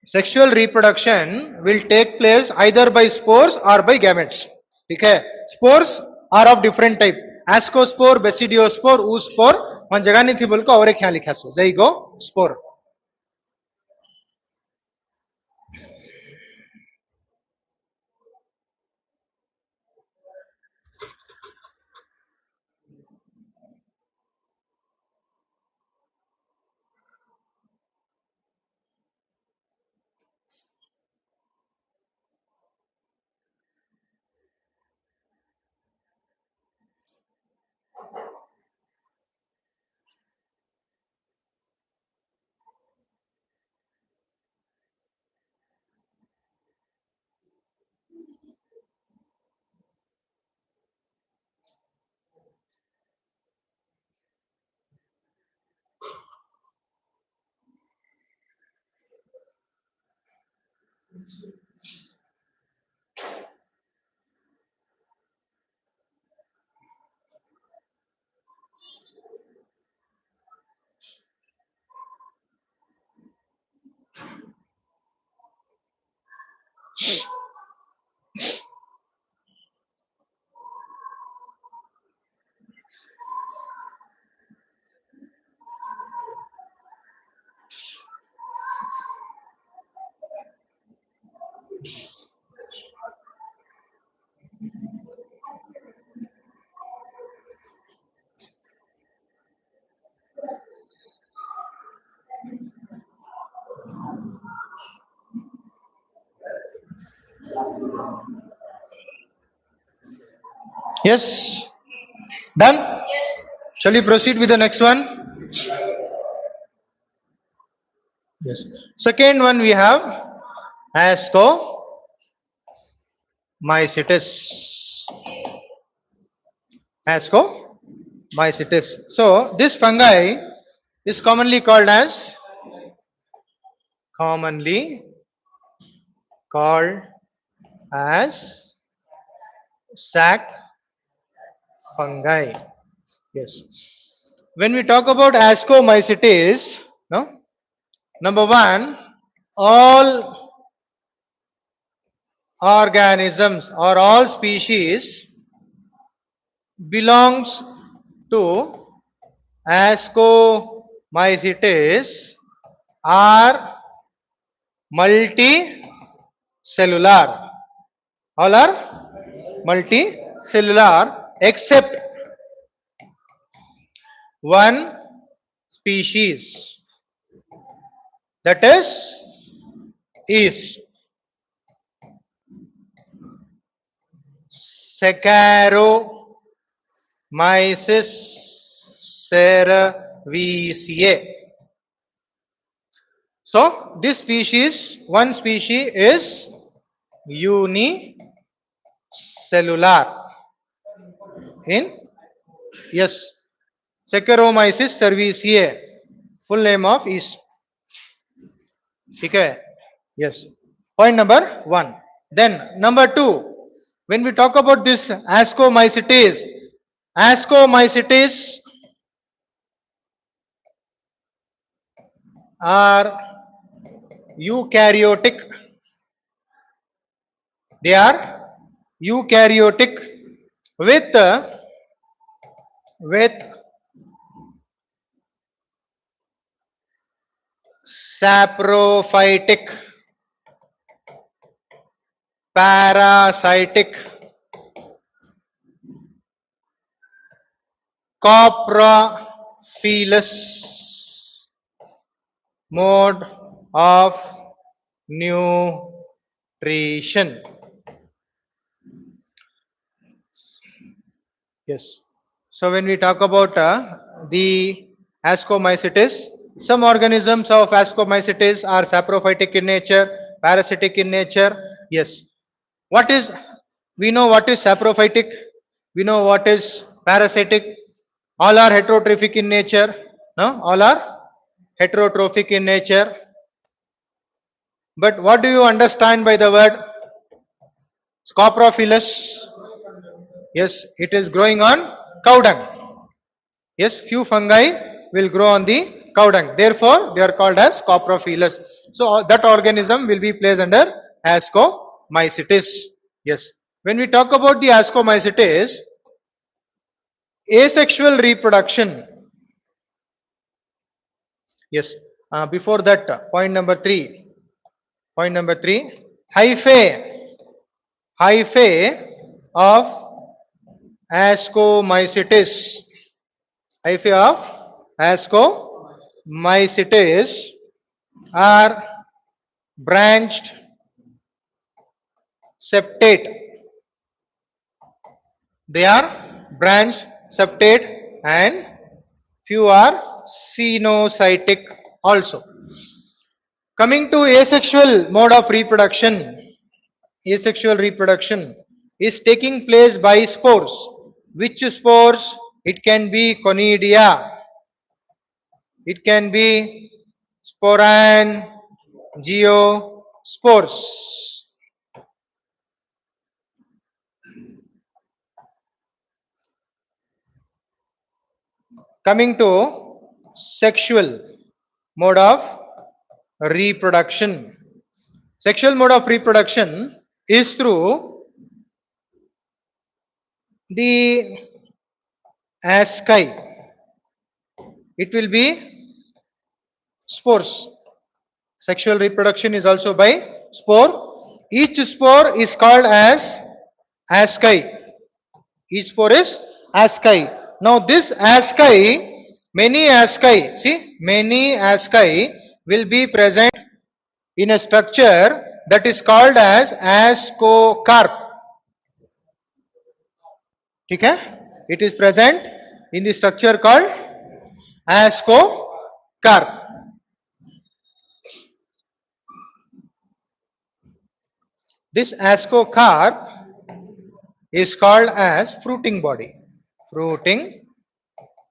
Sexual reproduction will take place either by spores or by gametes. Okay, spores are of different type. Ascospore, basidiospore, oospore. वहां जगह नहीं थी बोल को और एक यहाँ लिखा सो. zygo spore. Yes, done. Shall we proceed with the next one? Yes. Second one we have ascomycetes. Ascomycetes. So this fungi is commonly called as sac fungi. Yes. When we talk about ascomycetes, no, number one, all organisms or all species belongs to ascomycetes are multicellular. All are multicellular except one species, that is yeast, Saccharomyces cerevisiae. So this species, one species is unicellular in, yes, Saccharomyces cerevisiae, full name of yeast. Okay. Yes. Point number one. Then number two, when we talk about this ascomycetes, ascomycetes are eukaryotic. They are eukaryotic with saprophytic, parasitic, coprophilous mode of nutrition. Yes. So when we talk about the ascomycetes, some organisms of ascomycetes are saprophytic in nature, parasitic in nature. Yes. What is, we know what is saprophytic, we know what is parasitic. All are heterotrophic in nature. No, all are heterotrophic in nature. But what do you understand by the word coprophilous? Yes, it is growing on cow dung. Yes, few fungi will grow on the cow dung. Therefore, they are called as coprophilous. So that organism will be placed under ascomycetes. Yes. When we talk about the ascomycetes, asexual reproduction. Yes. Before that, point number three. Point number three. Hyphae. Hyphae of ascomycetes. Hyphae of ascomycetes are branched septate. They are branched septate and few are cenocytic also. Coming to asexual mode of reproduction, asexual reproduction is taking place by spores. Which spores? It can be conidia, it can be sporangiosperms. Coming to sexual mode of reproduction. Sexual mode of reproduction is through the asci. It will be spores. Sexual reproduction is also by spore. Each spore is called as asci. Each spore is asci. Now this asci, many asci, see, many asci will be present in a structure that is called as ascocarp. Okay? It is present in the structure called ascocarp. This ascocarp is called as fruiting body. Fruiting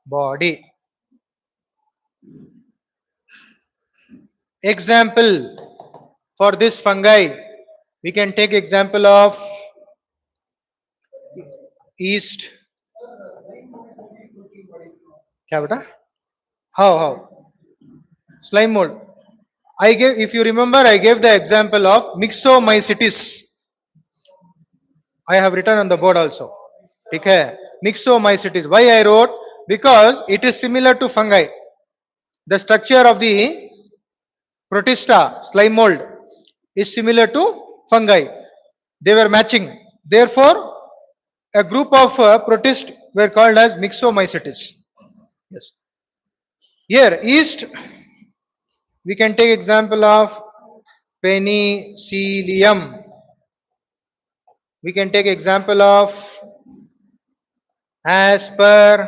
body. Example for this fungi, we can take example of yeast. क्या बेटा? How? Slime mold. I gave, if you remember, I gave the example of myxomycetes. I have written on the board also. Okay. myxomycetes. Why I wrote? Because it is similar to fungi. The structure of the protista slime mold is similar to fungi. They were matching. Therefore, a group of protists were called as myxomycetes. Yes. Here, yeast, we can take example of penicillium. We can take example of aspergillus.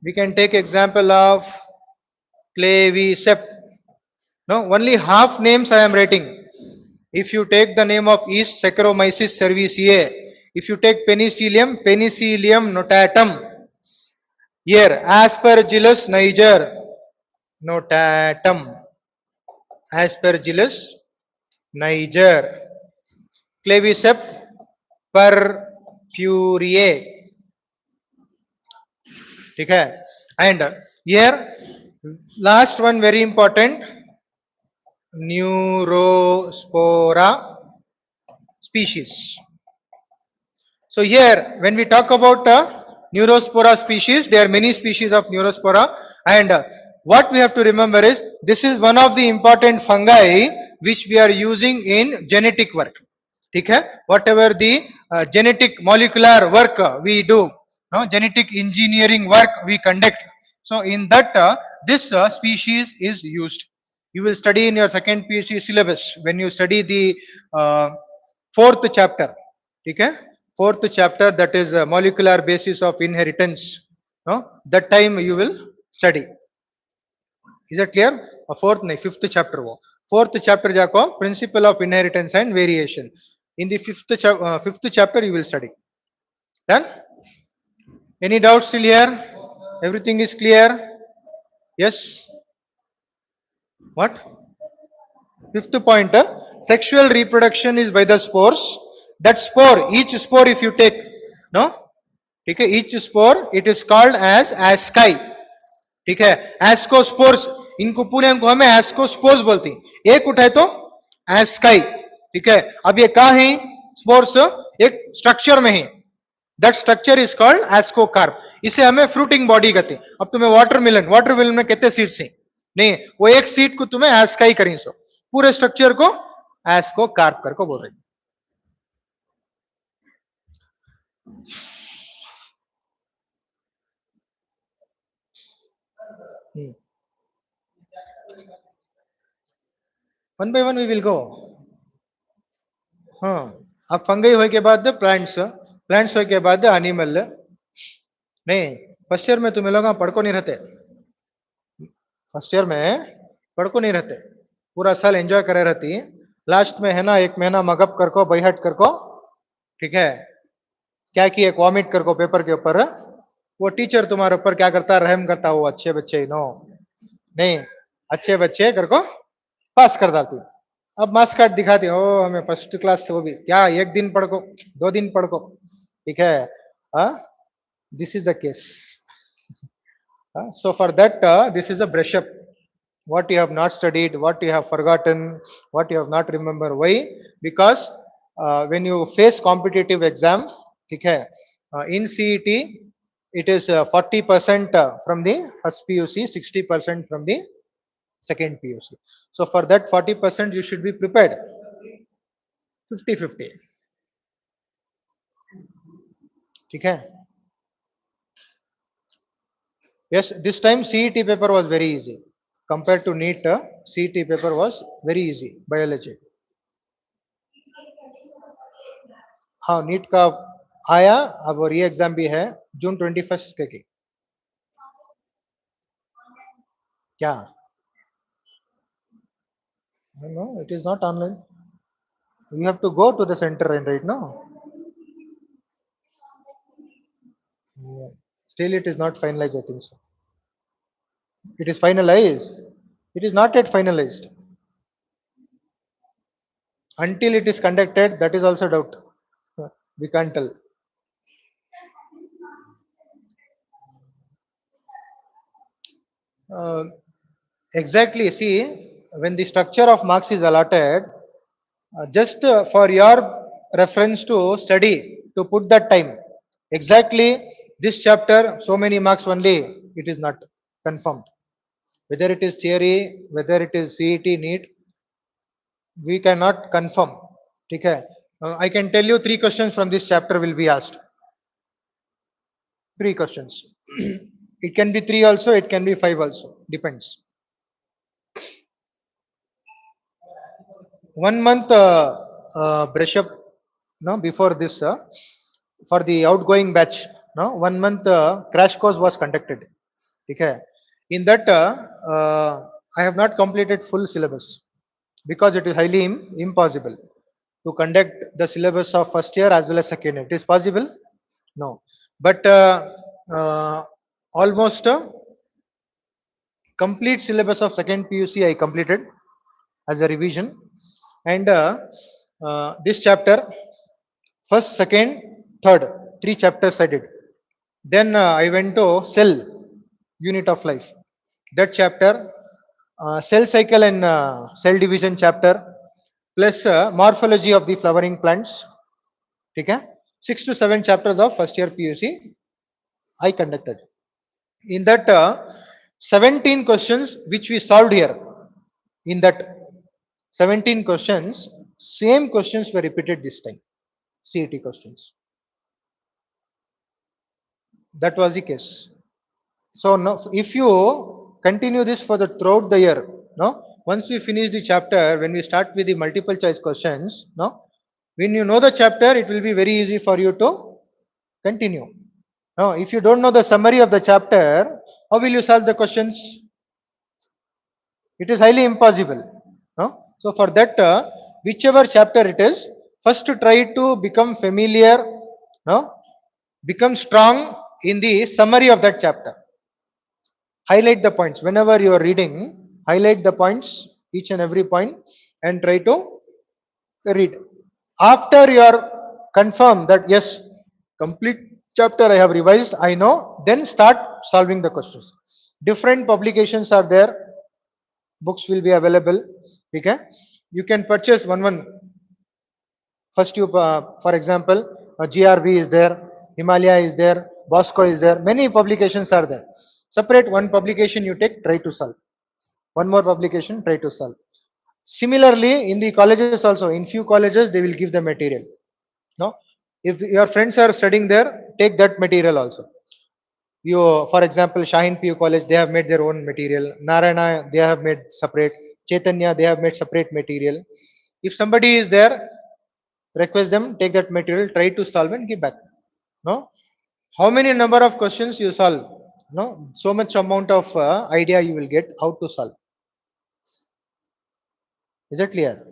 We can take example of claviceps. No, only half names I am writing. If you take the name of yeast, Saccharomyces cerevisiae. If you take penicillium, Penicillium notatum. Here, Aspergillus niger, notatum. Aspergillus niger. Claviceps purpureae. ठीक है? And here, last one very important, Neurospora species. So here, when we talk about Neurospora species, there are many species of Neurospora, and what we have to remember is this is one of the important fungi which we are using in genetic work. Okay? Whatever the genetic molecular work we do, no, genetic engineering work we conduct. So in that, this species is used. You will study in your second PhD syllabus when you study the fourth chapter. Okay? Fourth chapter, that is molecular basis of inheritance. No? That time you will study. Is that clear? Fourth, no, fifth chapter. Fourth chapter जाको principle of inheritance and variation. In the fifth chapter you will study. Done? Any doubts still here? Everything is clear? Yes? What? Fifth point, sexual reproduction is by the spores. That spore, each spore if you take, no? Okay, each spore, it is called as asci. ठीक है, ascospores, इनको पूरे को हमें ascospores बोलते हैं. एक उठाए तो एस्काई. ठीक है, अब ये कहा है स्पोर्स? एक स्ट्रक्चर में है. That structure is called ascocarp. इसे हमें फ्रूटिंग बॉडी कहते हैं. अब तुम्हें वाटरमेलन में कितने सीड्स हैं? नहीं, वो एक सीड को तुम्हें एस्काई करें. सो पूरे स्ट्रक्चर को एस्कोकार्प करके बोल रहे हैं. One by one we will go. हाँ, अब फंगई होए के बाद प्लांट्स, प्लांट्स होए के बाद एनिमल. नहीं, फर्स्ट ईयर में तुम्हें लोग पढ़को नहीं रहते. फर्स्ट ईयर में पढ़को नहीं रहते, पूरा साल एंजॉय करे रहती. लास्ट में है ना, एक महीना मगअप करको, बैहट करको. ठीक है, क्या किए, वॉमिट करको पेपर के ऊपर. वो टीचर तुम्हारे ऊपर क्या करता, रहम करता. वो अच्छे बच्चे नो, नहीं, अच्छे बच्चे करको पास कर डालती. अब मार्क्स कार्ड दिखाती, ओ हमें फर्स्ट क्लास से. वो भी क्या, एक दिन पढ़ को, 2 दिन पढ़ को. ठीक है, this is the case. So for that, this is a brush up. What you have not studied, what you have forgotten, what you have not remember. Why? Because when you face competitive exam, okay, in CET, it is 40% from the first PUC, 60% from the second PUC. So for that 40% you should be prepared. 50-50. Okay. Yes, this time CET paper was very easy. Compared to NEET, CET paper was very easy. Biology. हाँ, NEET का आया, अब री exam भी है जून 21 के की. क्या? No, it is not online. You have to go to the center and write, no? Still it is not finalized, I think so. It is finalized. It is not yet finalized. Until it is conducted, that is also doubt. We can't tell. Exactly. See, when the structure of marks is allotted, just for your reference to study to put that time. Exactly this chapter, so many marks only, it is not confirmed. Whether it is theory, whether it is CET, NEET, we cannot confirm. Okay. I can tell you three questions from this chapter will be asked. Three questions. It can be three also, it can be five also. Depends. 1 month brush up no before this for the outgoing batch no 1 month crash course was conducted. Okay. In that I have not completed full syllabus because it is highly impossible to conduct the syllabus of first year as well as second year. It is possible? No. But uh, almost complete syllabus of second PUC I completed as a revision. And this chapter, first, second, third, three chapters I did. Then I went to cell unit of life. That chapter, cell cycle and cell division chapter, plus morphology of the flowering plants. Okay? 6 to 7 chapters of first year PUC I conducted. In that 17 questions which we solved here, in that 17 questions, same questions were repeated this time. CET questions. That was the case. So now, if you continue this for the throughout the year, no, once we finish the chapter, when we start with the multiple choice questions, no, when you know the chapter, it will be very easy for you to continue. Now, if you don't know the summary of the chapter, how will you solve the questions? It is highly impossible. No? So for that, whichever chapter it is, first to try to become familiar, no, become strong in the summary of that chapter. Highlight the points whenever you are reading. Highlight the points, each and every point, and try to read. After you are confirmed that yes, complete chapter I have revised, I know, then start solving the questions. Different publications are there, books will be available. Okay, you can purchase one. First you for example, GRV is there, Himalaya is there, Bosco is there, many publications are there. Separate one publication you take, try to solve. One more publication, try to solve. Similarly, in the colleges also, in few colleges they will give the material. No, if your friends are studying there, take that material also. You, for example, Shahin PU college, they have made their own material. Narayana, they have made separate. Chaitanya, they have made separate material. If somebody is there, request them, take that material, try to solve and give back. No, how many number of questions you solve, no, so much amount of idea you will get how to solve. Is that clear?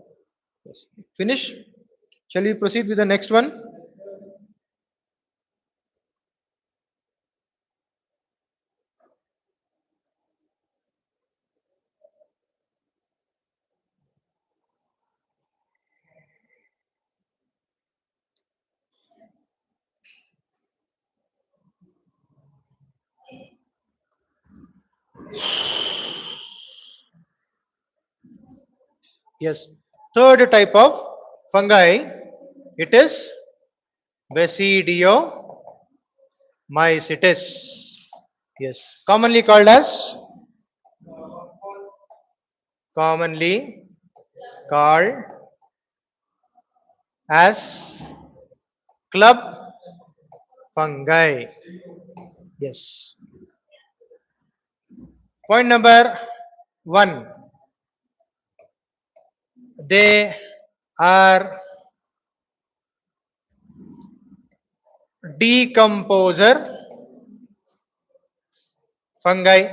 Yes. Finish. Shall we proceed with the next one? Yes. Third type of fungi, it is Basidiomycetes. Yes. Commonly called as club fungi. Yes. Point number one. They are decomposer fungi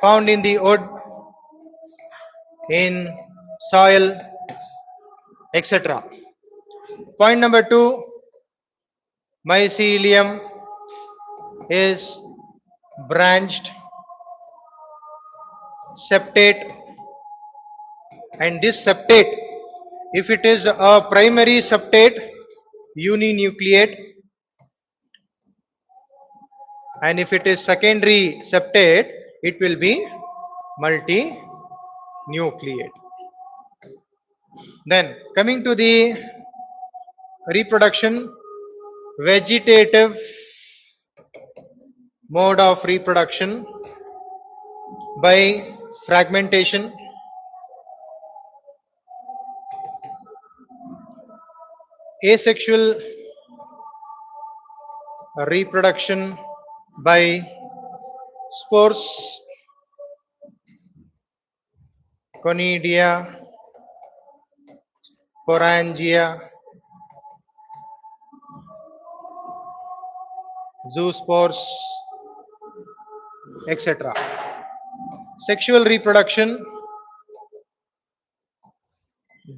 found in the wood, in soil, etc. Point number two, mycelium is branched septate, and this septate, if it is a primary septate, uninucleate, and if it is secondary septate, it will be multinucleate. Then coming to the reproduction, vegetative mode of reproduction by fragmentation, asexual reproduction by spores, conidia, sporangia, zoospores, etc. Sexual reproduction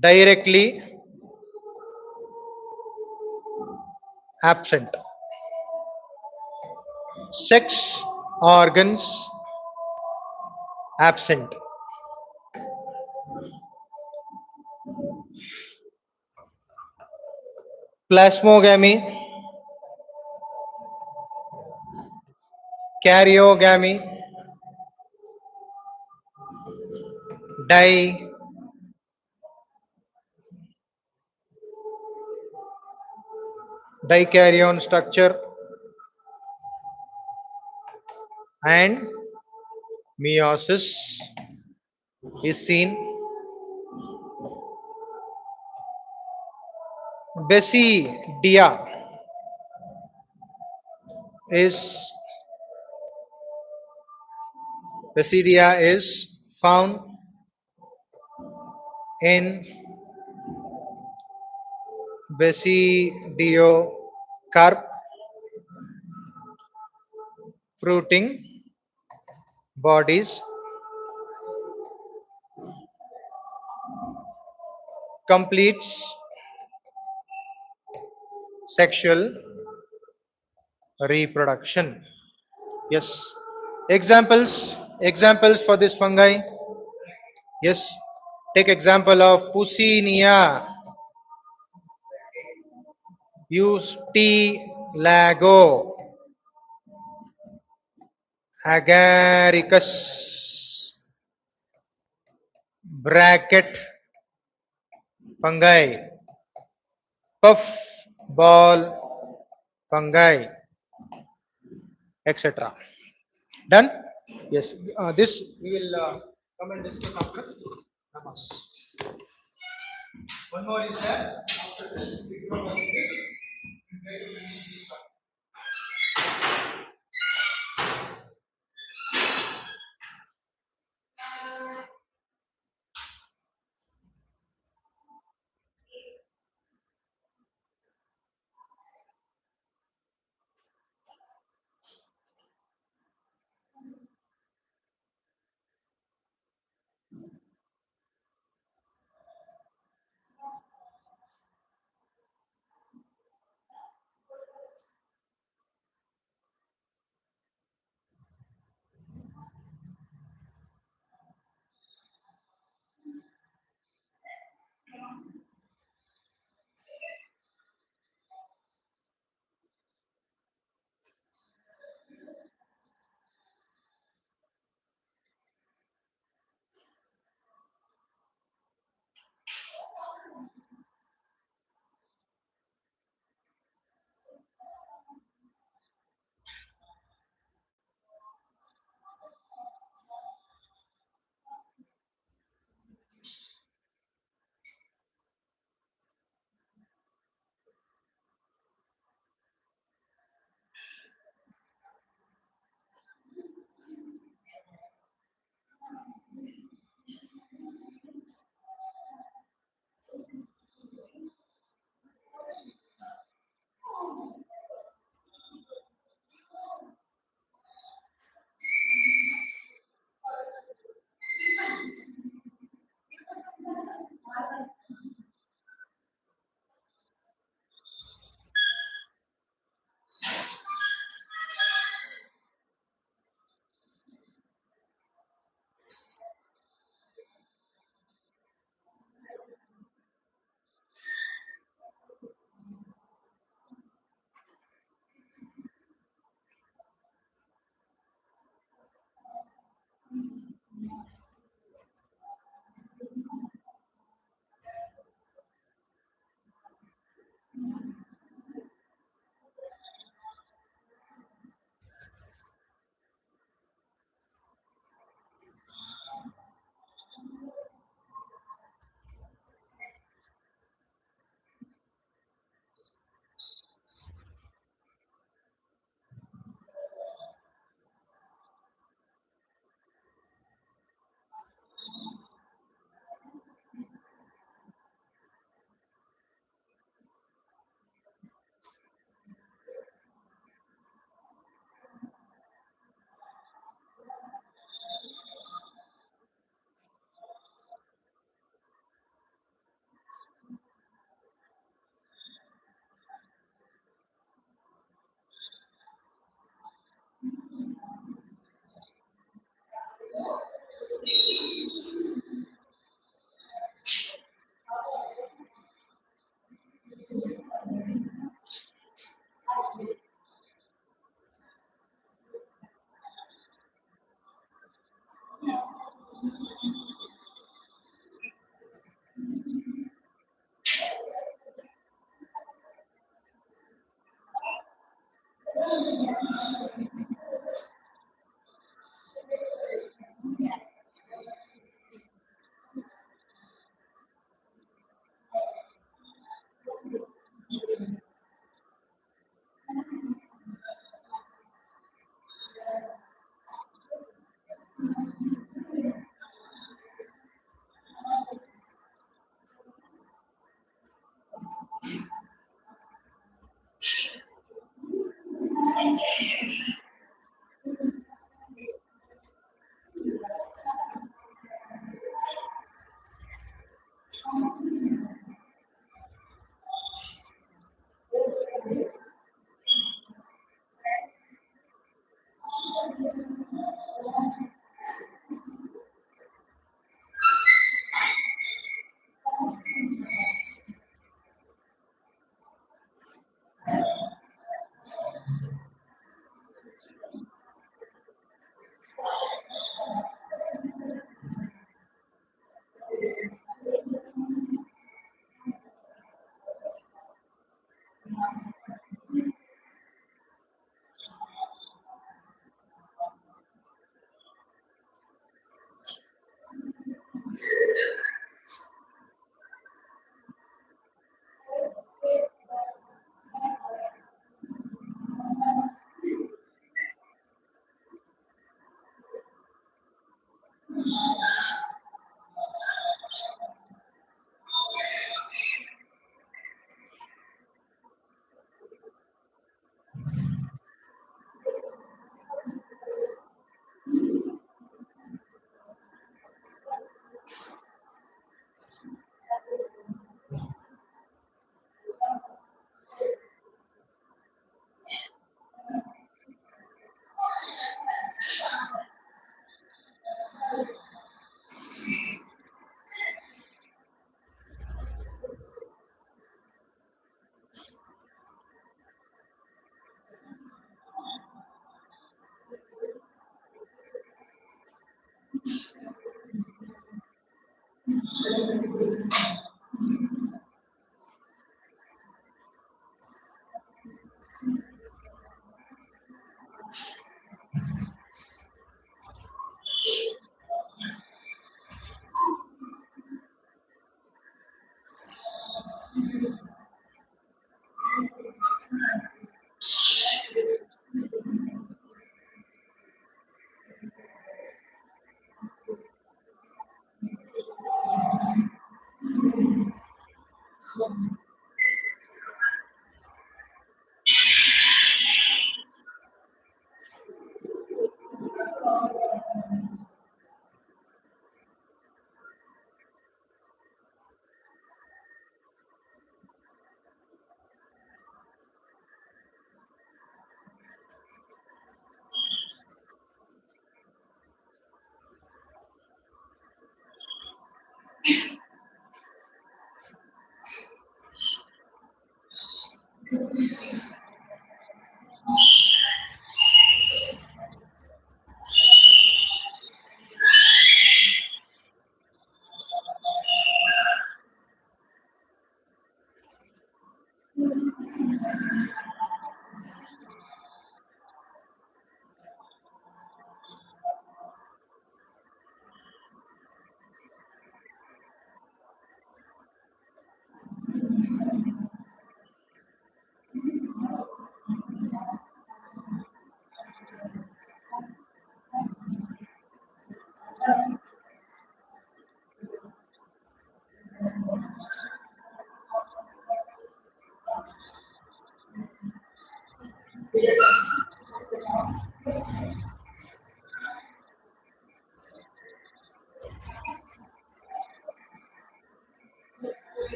directly absent. Sex organs absent. Plasmogamy, karyogamy, di dikaryon structure, and meiosis is seen. Basidia is Basidia is found in basidiocarp fruiting bodies, completes sexual reproduction. Yes. Examples for this fungi. Yes. Take example of Pusinia, Lago, Agaricus, bracket fungi, puff ball fungi, etc. Done? Yes. This we will come and discuss after namas. One more is there. After this, we will try to finish this one.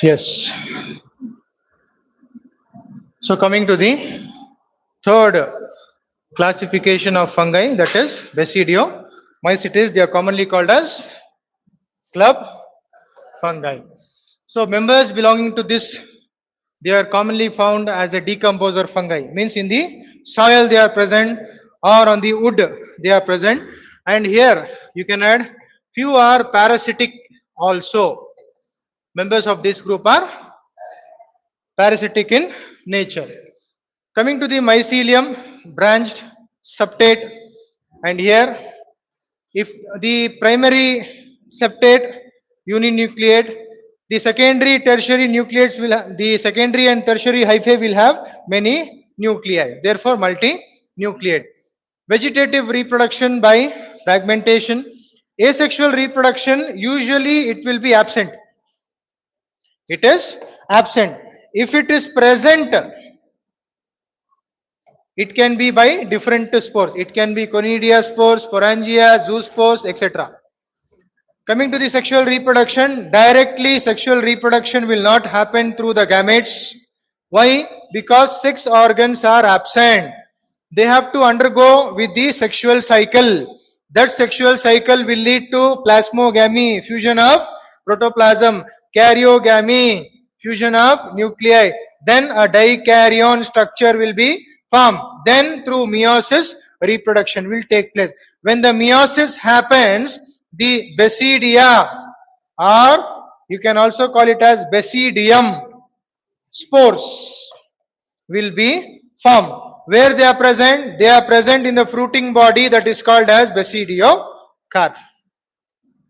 Yes. So coming to the third classification of fungi, that is Basidiomycetes. They are commonly called as club fungi. So members belonging to this, they are commonly found as a decomposer fungi. Means in the soil they are present, or on the wood they are present. And here you can add few are parasitic also. Members of this group are parasitic in nature. Coming to the mycelium, branched, septate, and here if the primary septate uninucleate, the secondary tertiary nucleates will the secondary and tertiary hyphae will have many nuclei, therefore multinucleate. Vegetative reproduction by fragmentation. Asexual reproduction, usually it will be absent. It is absent. If it is present, it can be by different spores. It can be conidia spores, sporangia, zoospores, etc. Coming to the sexual reproduction, directly sexual reproduction will not happen through the gametes. Why? Because sex organs are absent. They have to undergo with the sexual cycle. That sexual cycle will lead to plasmogamy, fusion of protoplasm, karyogamy, fusion of nuclei. Then a dikaryon structure will be formed. Then through meiosis, reproduction will take place. When the meiosis happens, the basidia, or you can also call it as basidium spores, will be formed. Where they are present? They are present in the fruiting body, that is called as basidiocarp.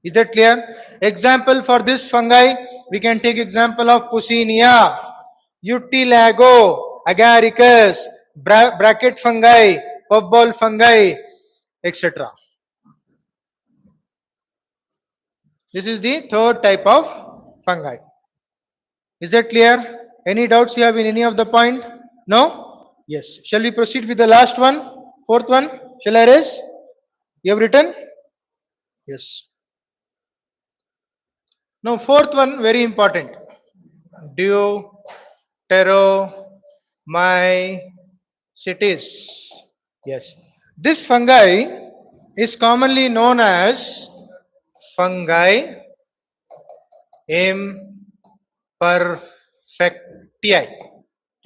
Is that clear? Example for this fungi, we can take example of Puccinia, Utilago, Agaricus, bracket fungi, puffball fungi, etc. This is the third type of fungi. Is that clear? Any doubts you have in any of the point? No? Yes. Shall we proceed with the last one? Fourth one? Shall I raise? You have written? Yes. Now, fourth one, very important. Deuteromycetes. Yes. This fungi is commonly known as fungi imperfecti.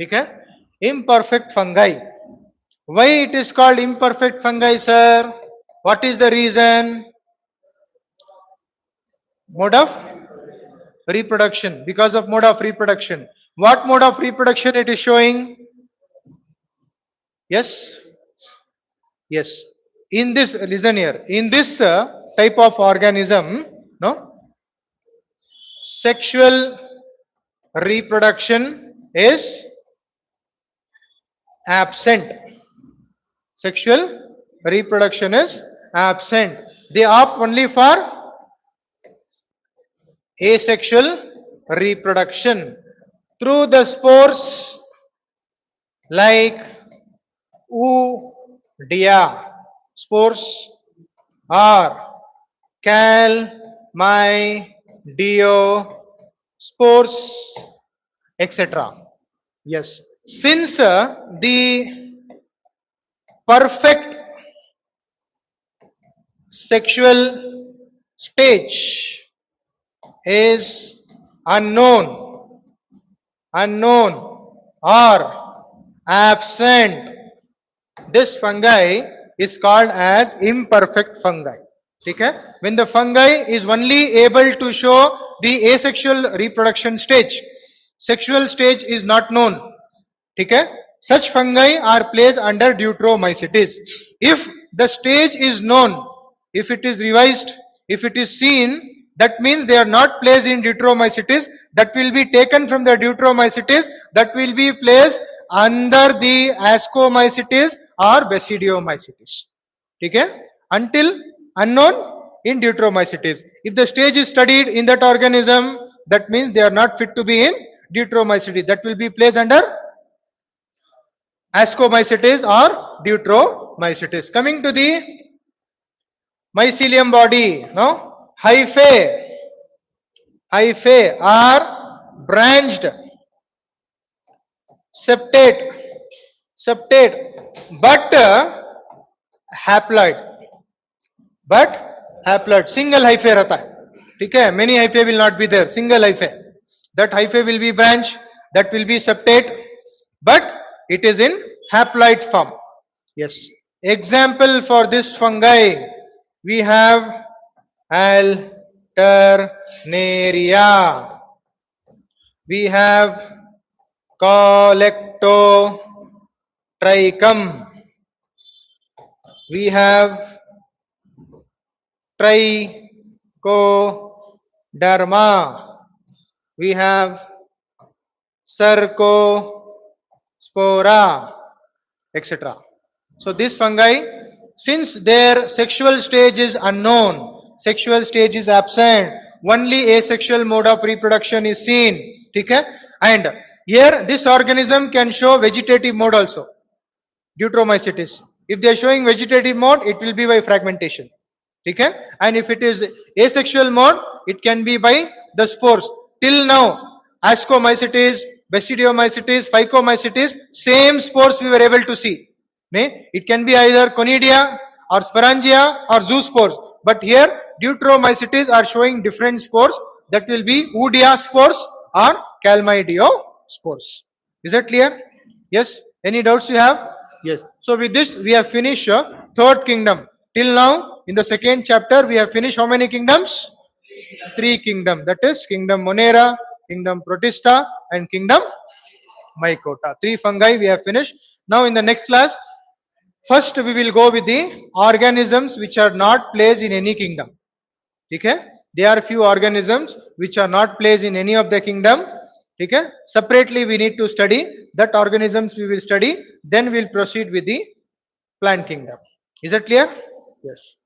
Okay? Imperfect fungi. Why it is called imperfect fungi, sir? What is the reason? Mode of reproduction. Because of mode of reproduction. What mode of reproduction it is showing? Yes? Yes. In this, listen here. In this type of organism, no, sexual reproduction is absent. Sexual reproduction is absent. They opt only for asexual reproduction through the spores like Udia spores or Cal, my, Dio spores, etc. Yes. Since the perfect sexual stage is unknown, unknown or absent, this fungi is called as imperfect fungi. Okay? When the fungi is only able to show the asexual reproduction stage, sexual stage is not known. Okay? Such fungi are placed under deuteromycetes. If the stage is known, if it is revised, if it is seen, that means they are not placed in deuteromycetes. That will be taken from the deuteromycetes. That will be placed under the ascomycetes or basidiomycetes. Okay? Until unknown in deuteromycetes. If the stage is studied in that organism, that means they are not fit to be in deuteromycetes. That will be placed under ascomycetes or deuteromycetes. Coming to the mycelium body, no? Hyphae are branched, septate, but haploid, but haploid. Single hyphae रहता है, ठीक है? Many hyphae will not be there. Single hyphae. That hyphae will be branch, that will be septate, but it is in haploid form. Yes. Example for this fungi, we have Alternaria. We have Colectotrichum. We have Trichoderma. We have Cercospora, etc. So this fungi, since their sexual stage is unknown, sexual stage is absent, only asexual mode of reproduction is seen. Okay? And here this organism can show vegetative mode also, deuteromycetes. If they are showing vegetative mode, it will be by fragmentation. Okay? And if it is asexual mode, it can be by the spores. Till now, ascomycetes, basidiomycetes, phycomycetes, same spores we were able to see. It can be either conidia or sporangia or zoospores. But here, deuteromycetes are showing different spores. That will be Eudia spores or Calmidiospores. Is that clear? Yes? Any doubts you have? Yes. So with this, we have finished third kingdom. Till now, in the second chapter, we have finished how many kingdoms? Three kingdom. That is kingdom Monera, kingdom Protista, and kingdom mycota. Three fungi we have finished. Now in the next class, first we will go with the organisms which are not placed in any kingdom. Okay? There are few organisms which are not placed in any of the kingdom. Okay? Separately we need to study that organisms we will study. Then we will proceed with the plant kingdom. Is that clear? Yes.